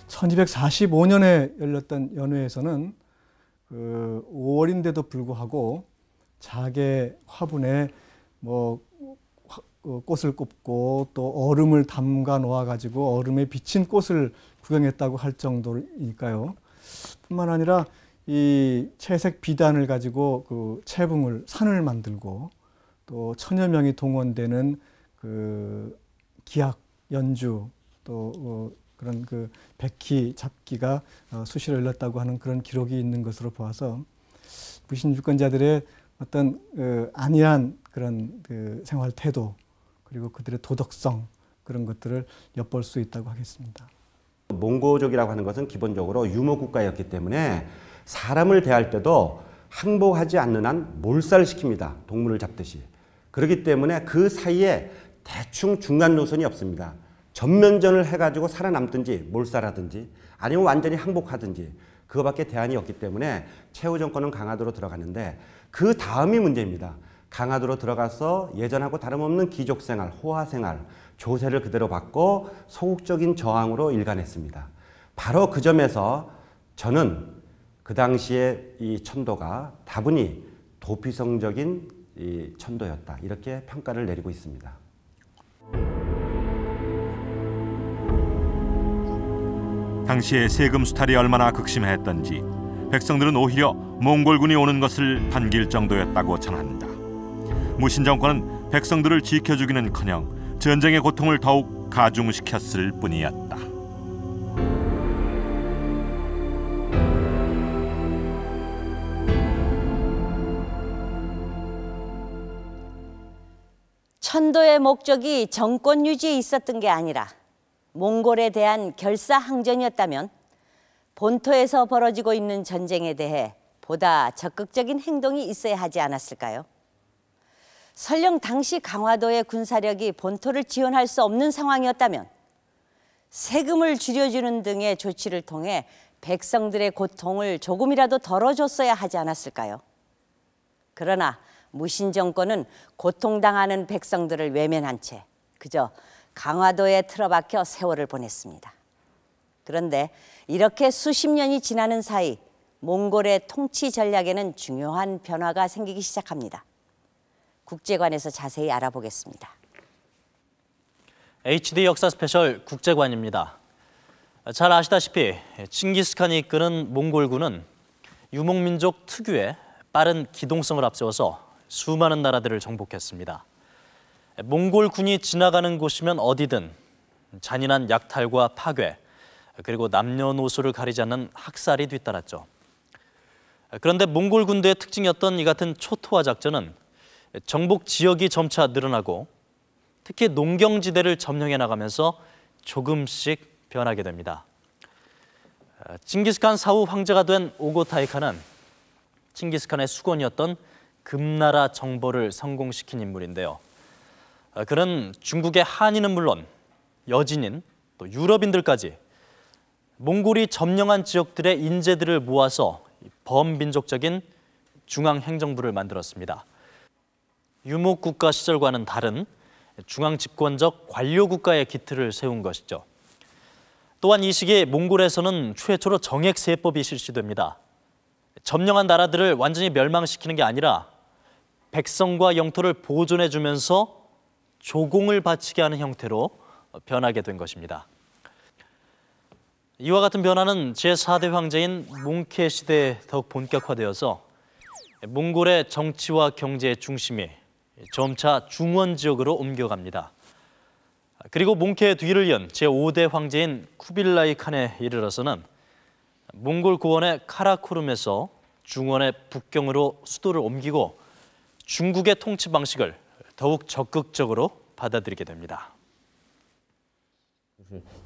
(1245년에) 열렸던 연회에서는 그 5월인데도 불구하고 자개 화분에 뭐 꽃을 꼽고 또 얼음을 담가 놓아 가지고 얼음에 비친 꽃을 구경했다고 할 정도니까요. 뿐만 아니라 이 채색 비단을 가지고 그 채붕을 산을 만들고 또 천여 명이 동원되는 그 기악 연주 또 그런 그 백희 잡기가 수시로 열렸다고 하는 그런 기록이 있는 것으로 보아서 무신 유권자들의 어떤 안이한 그런 그 생활 태도 그리고 그들의 도덕성 그런 것들을 엿볼 수 있다고 하겠습니다. 몽고족이라고 하는 것은 기본적으로 유목 국가였기 때문에 사람을 대할 때도 항복하지 않는 한 몰살시킵니다. 동물을 잡듯이. 그렇기 때문에 그 사이에 대충 중간 노선이 없습니다. 전면전을 해가지고 살아남든지 몰살하든지 아니면 완전히 항복하든지 그거밖에 대안이 없기 때문에 최후 정권은 강화도로 들어갔는데 그 다음이 문제입니다. 강화도로 들어가서 예전하고 다름없는 귀족생활, 호화생활, 조세를 그대로 받고 소극적인 저항으로 일관했습니다. 바로 그 점에서 저는 그 당시에 이 천도가 다분히 도피성적인 이 천도였다. 이렇게 평가를 내리고 있습니다. 당시에 세금 수탈이 얼마나 극심했던지 백성들은 오히려 몽골군이 오는 것을 반길 정도였다고 전한다. 무신정권은 백성들을 지켜주기는커녕 전쟁의 고통을 더욱 가중시켰을 뿐이었다. 선도의 목적이 정권 유지에 있었던 게 아니라 몽골에 대한 결사항전이었다면 본토에서 벌어지고 있는 전쟁에 대해 보다 적극적인 행동이 있어야 하지 않았을까요? 설령 당시 강화도의 군사력이 본토를 지원할 수 없는 상황이었다면 세금을 줄여주는 등의 조치를 통해 백성들의 고통을 조금이라도 덜어줬어야 하지 않았을까요? 그러나 무신 정권은 고통당하는 백성들을 외면한 채 그저 강화도에 틀어박혀 세월을 보냈습니다. 그런데 이렇게 수십 년이 지나는 사이 몽골의 통치 전략에는 중요한 변화가 생기기 시작합니다. 국제관에서 자세히 알아보겠습니다. HD 역사 스페셜 국제관입니다. 잘 아시다시피 칭기스칸이 이끄는 몽골군은 유목민족 특유의 빠른 기동성을 앞세워서 수많은 나라들을 정복했습니다. 몽골군이 지나가는 곳이면 어디든 잔인한 약탈과 파괴, 그리고 남녀노소를 가리지 않는 학살이 뒤따랐죠. 그런데 몽골 군대의 특징이었던 이 같은 초토화 작전은 정복 지역이 점차 늘어나고 특히 농경지대를 점령해 나가면서 조금씩 변하게 됩니다. 칭기스칸 사후 황제가 된 오고타이 칸은 칭기스칸의 수건이었던 금나라 정벌을 성공시킨 인물인데요. 그는 중국의 한인은 물론 여진인 또 유럽인들까지 몽골이 점령한 지역들의 인재들을 모아서 범민족적인 중앙행정부를 만들었습니다. 유목국가 시절과는 다른 중앙집권적 관료국가의 기틀을 세운 것이죠. 또한 이 시기에 몽골에서는 최초로 정액세법이 실시됩니다. 점령한 나라들을 완전히 멸망시키는 게 아니라 백성과 영토를 보존해주면서 조공을 바치게 하는 형태로 변하게 된 것입니다. 이와 같은 변화는 제4대 황제인 몽케 시대에 더욱 본격화되어서 몽골의 정치와 경제의 중심이 점차 중원 지역으로 옮겨갑니다. 그리고 몽케의 뒤를 이은 제5대 황제인 쿠빌라이 칸에 이르러서는 몽골 고원의 카라코름에서 중원의 북경으로 수도를 옮기고 중국의 통치 방식을 더욱 적극적으로 받아들이게 됩니다.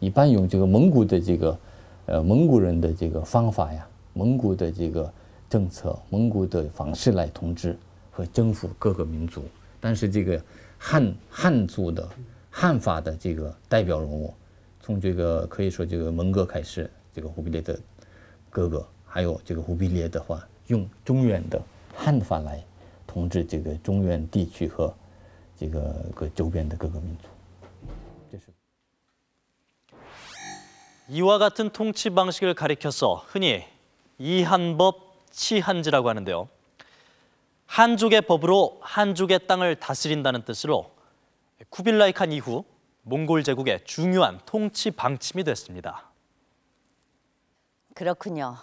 一般用这个蒙古的这个蒙古人的这个方法呀，蒙古的这个政策、蒙古的方式来统治和征服各个民族。但是这个汉族的汉法的这个代表人物，从这个可以说这个蒙哥开始，这个忽必烈的哥哥，还有这个忽必烈的话，用中原的汉法来统治这个中原地区和这个周边的各个民族。 이와 같은 통치 방식을 가리켜서 흔히 이한법, 치한지라고 하는데요. 한족의 법으로 한족의 땅을 다스린다는 뜻으로 쿠빌라이 칸 이후 몽골 제국의 중요한 통치 방침이 됐습니다. 그렇군요.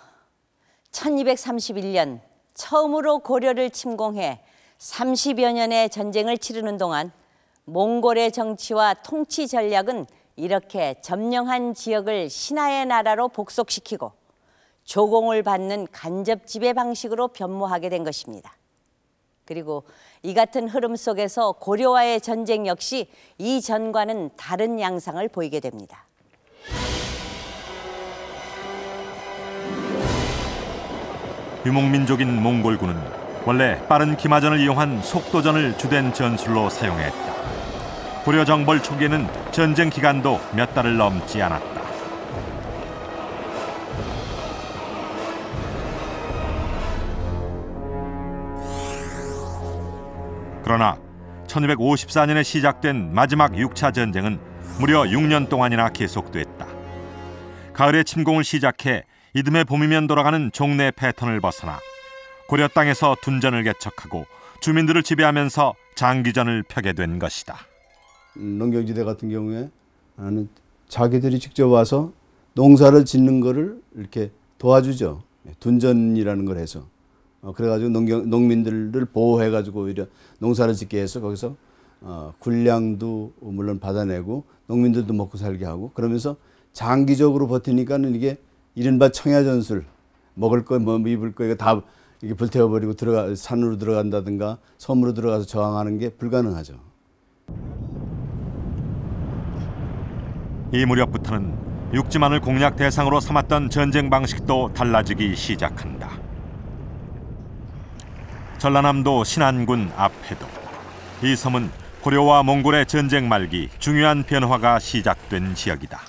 1231년 처음으로 고려를 침공해 30여 년의 전쟁을 치르는 동안 몽골의 정치와 통치 전략은 이렇게 점령한 지역을 신하의 나라로 복속시키고 조공을 받는 간접 지배 방식으로 변모하게 된 것입니다. 그리고 이 같은 흐름 속에서 고려와의 전쟁 역시 이전과는 다른 양상을 보이게 됩니다. 유목민족인 몽골군은 원래 빠른 기마전을 이용한 속도전을 주된 전술로 사용했다. 고려 정벌 초기에는 전쟁 기간도 몇 달을 넘지 않았다. 그러나 1254년에 시작된 마지막 6차 전쟁은 무려 6년 동안이나 계속됐다. 가을에 침공을 시작해 이듬해 봄이면 돌아가는 종래 패턴을 벗어나 고려 땅에서 둔전을 개척하고 주민들을 지배하면서 장기전을 펴게 된 것이다. 농경지대 같은 경우에 자기들이 직접 와서 농사를 짓는 거를 이렇게 도와주죠. 둔전이라는 걸 해서. 그래가지고 농민들을 보호해가지고 오히려 농사를 짓게 해서 거기서 군량도 물론 받아내고 농민들도 먹고 살게 하고 그러면서 장기적으로 버티니까는 이게 이른바 청야전술 먹을 거 뭐 입을 거 이거 다 이게 불태워버리고 산으로 들어간다든가 섬으로 들어가서 저항하는 게 불가능하죠. 이 무렵부터는 육지만을 공략 대상으로 삼았던 전쟁 방식도 달라지기 시작한다. 전라남도 신안군 앞해도. 이 섬은 고려와 몽골의 전쟁 말기 중요한 변화가 시작된 지역이다.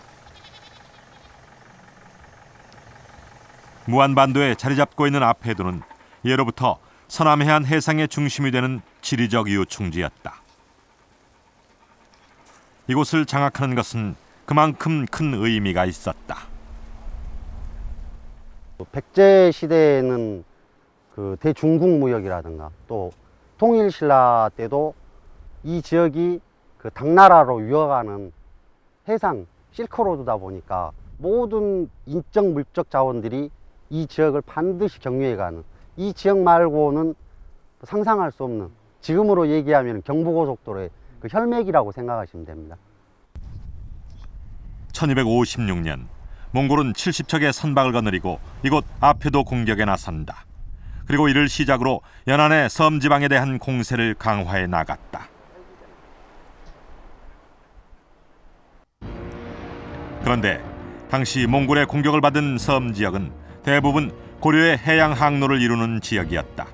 무안반도에 자리 잡고 있는 앞해도는 예로부터 서남해안 해상의 중심이 되는 지리적 요충지였다. 이곳을 장악하는 것은 그만큼 큰 의미가 있었다. 백제 시대에는 그 대중국 무역이라든가 또 통일신라 때도 이 지역이 그 당나라로 유역하는 해상 실크로드다 보니까 모든 인적 물적 자원들이 이 지역을 반드시 경유해가는, 이 지역 말고는 상상할 수 없는, 지금으로 얘기하면 경부고속도로의 그 혈맥이라고 생각하시면 됩니다. 1256년 몽골은 70척의 선박을 거느리고 이곳 앞해도 공격에 나선다. 그리고 이를 시작으로 연안의 섬 지방에 대한 공세를 강화해 나갔다. 그런데 당시 몽골의 공격을 받은 섬 지역은 대부분 고려의 해양 항로를 이루는 지역이었다.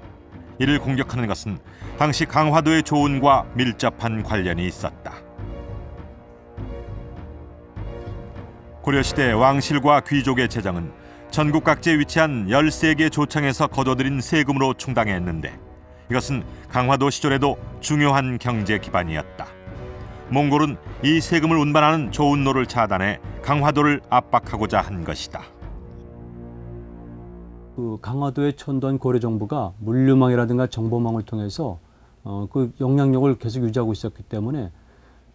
이를 공격하는 것은 당시 강화도의 조운과 밀접한 관련이 있었다. 고려시대 왕실과 귀족의 재정은 전국 각지에 위치한 13개 조청에서 거둬들인 세금으로 충당했는데 이것은 강화도 시절에도 중요한 경제 기반이었다. 몽골은 이 세금을 운반하는 조운로를 차단해 강화도를 압박하고자 한 것이다. 그 강화도에 천도한 고려 정부가 물류망이라든가 정보망을 통해서 그 영향력을 계속 유지하고 있었기 때문에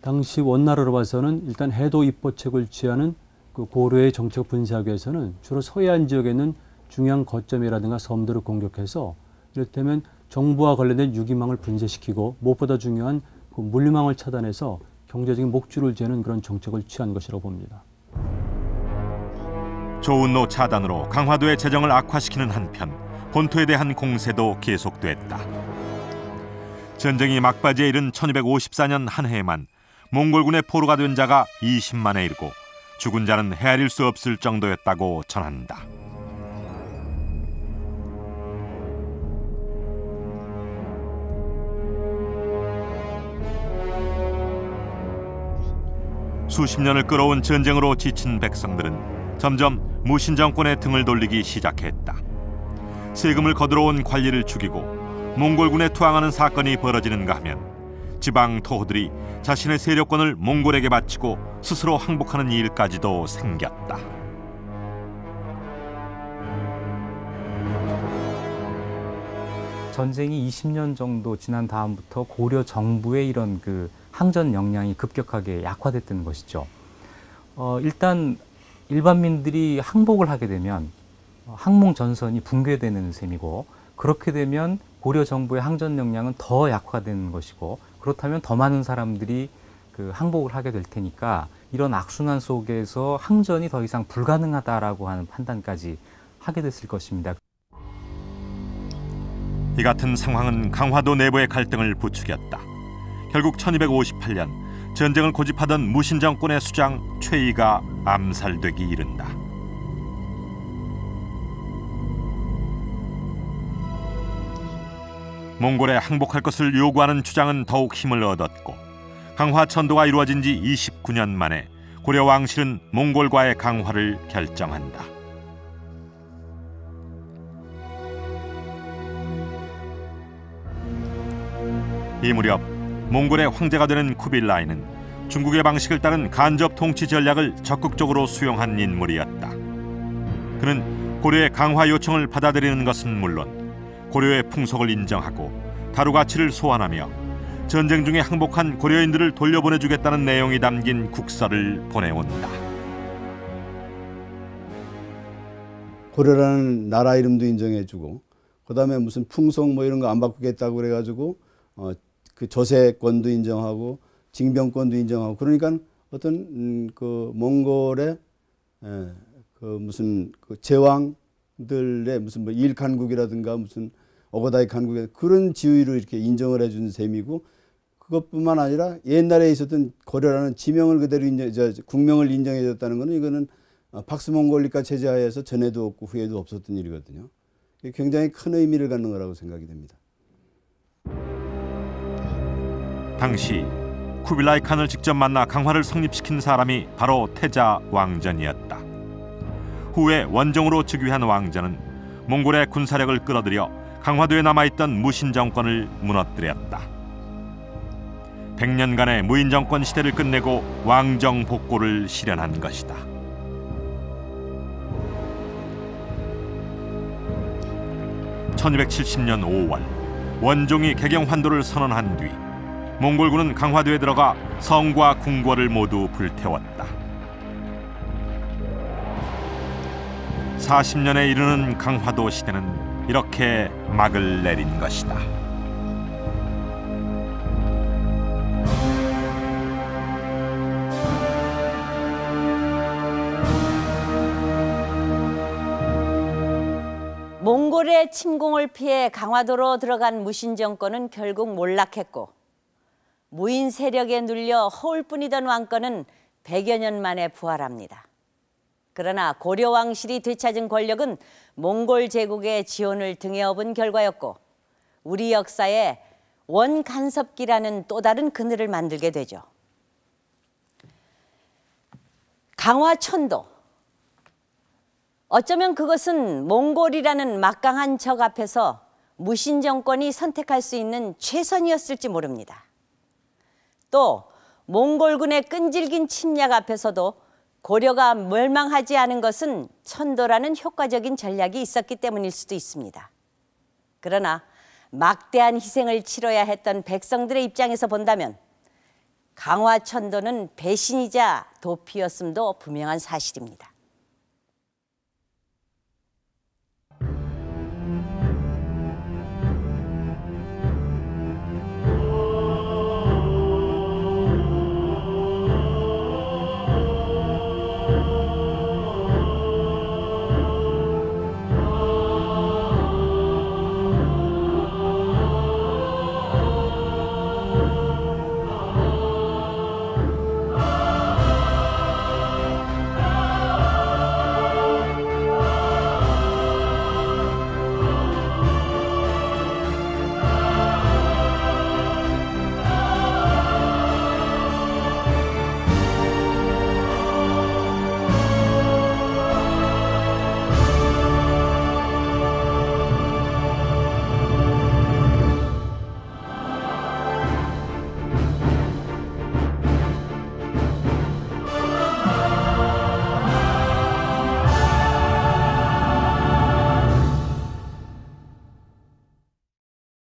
당시 원나라로 봐서는 일단 해도 입보책을 취하는 그 고려의 정책 분쇄하기 위해서는 주로 서해안 지역에 있는 중요한 거점이라든가 섬들을 공격해서 이를테면 정부와 관련된 유기망을 분쇄시키고 무엇보다 중요한 그 물류망을 차단해서 경제적인 목줄을 재는 그런 정책을 취한 것이라고 봅니다. 조운로 차단으로 강화도의 재정을 악화시키는 한편 본토에 대한 공세도 계속됐다. 전쟁이 막바지에 이른 1254년 한 해에만 몽골군의 포로가 된 자가 20만에 이르고 죽은 자는 헤아릴 수 없을 정도였다고 전한다. 수십 년을 끌어온 전쟁으로 지친 백성들은 점점 무신정권의 등을 돌리기 시작했다. 세금을 거들어온 관리를 죽이고 몽골군에 투항하는 사건이 벌어지는가 하면 지방 토호들이 자신의 세력권을 몽골에게 바치고 스스로 항복하는 일까지도 생겼다. 전쟁이 20년 정도 지난 다음부터 고려 정부의 이런 그 항전 역량이 급격하게 약화됐던 것이죠. 일단 일반민들이 항복을 하게 되면 항몽 전선이 붕괴되는 셈이고, 그렇게 되면 고려 정부의 항전 역량은 더 약화되는 것이고, 그렇다면 더 많은 사람들이 그 항복을 하게 될 테니까 이런 악순환 속에서 항전이 더 이상 불가능하다라고 하는 판단까지 하게 됐을 것입니다. 이 같은 상황은 강화도 내부의 갈등을 부추겼다. 결국 1258년 전쟁을 고집하던 무신정권의 수장 최이가 암살되기 이른다. 몽골에 항복할 것을 요구하는 주장은 더욱 힘을 얻었고 강화 천도가 이루어진 지 29년 만에 고려 왕실은 몽골과의 강화를 결정한다. 이 무렵 몽골의 황제가 되는 쿠빌라이는 중국의 방식을 따른 간접 통치 전략을 적극적으로 수용한 인물이었다. 그는 고려의 강화 요청을 받아들이는 것은 물론 고려의 풍속을 인정하고 다루 가치를 소환하며 전쟁 중에 항복한 고려인들을 돌려보내주겠다는 내용이 담긴 국서를 보내온다. 고려라는 나라 이름도 인정해주고, 그다음에 무슨 풍속 뭐 이런 거 안 바꾸겠다고 그래가지고 그 조세권도 인정하고 징병권도 인정하고, 그러니까 어떤 그 몽골의 그 무슨 그 제왕들의 무슨 뭐 일간국이라든가 무슨 오고다이 간국의 그런 지위를 이렇게 인정을 해준 셈이고, 그것뿐만 아니라 옛날에 있었던 고려라는 지명을 그대로 국명을 인정해줬다는 것은 이거는 박스몽골리카 체제 하에서 전에도 없고 후에도 없었던 일이거든요. 굉장히 큰 의미를 갖는 거라고 생각이 됩니다. 당시 쿠빌라이 칸을 직접 만나 강화를 성립시킨 사람이 바로 태자 왕전이었다. 후에 원정으로 즉위한 왕전은 몽골의 군사력을 끌어들여 강화도에 남아있던 무신 정권을 무너뜨렸다. 100년간의 무인 정권 시대를 끝내고 왕정 복고를 실현한 것이다. (1270년 5월) 원종이 개경 환도를 선언한 뒤 몽골군은 강화도에 들어가 성과 궁궐을 모두 불태웠다. 40년에 이르는 강화도 시대는 이렇게 막을 내린 것이다. 몽골의 침공을 피해 강화도로 들어간 무신 정권은 결국 몰락했고 무인 세력에 눌려 허울뿐이던 왕권은 100여 년 만에 부활합니다. 그러나 고려 왕실이 되찾은 권력은 몽골 제국의 지원을 등에 업은 결과였고 우리 역사에 원간섭기라는 또 다른 그늘을 만들게 되죠. 강화천도. 어쩌면 그것은 몽골이라는 막강한 적 앞에서 무신 정권이 선택할 수 있는 최선이었을지 모릅니다. 또 몽골군의 끈질긴 침략 앞에서도 고려가 멸망하지 않은 것은 천도라는 효과적인 전략이 있었기 때문일 수도 있습니다. 그러나 막대한 희생을 치러야 했던 백성들의 입장에서 본다면 강화천도는 배신이자 도피였음도 분명한 사실입니다.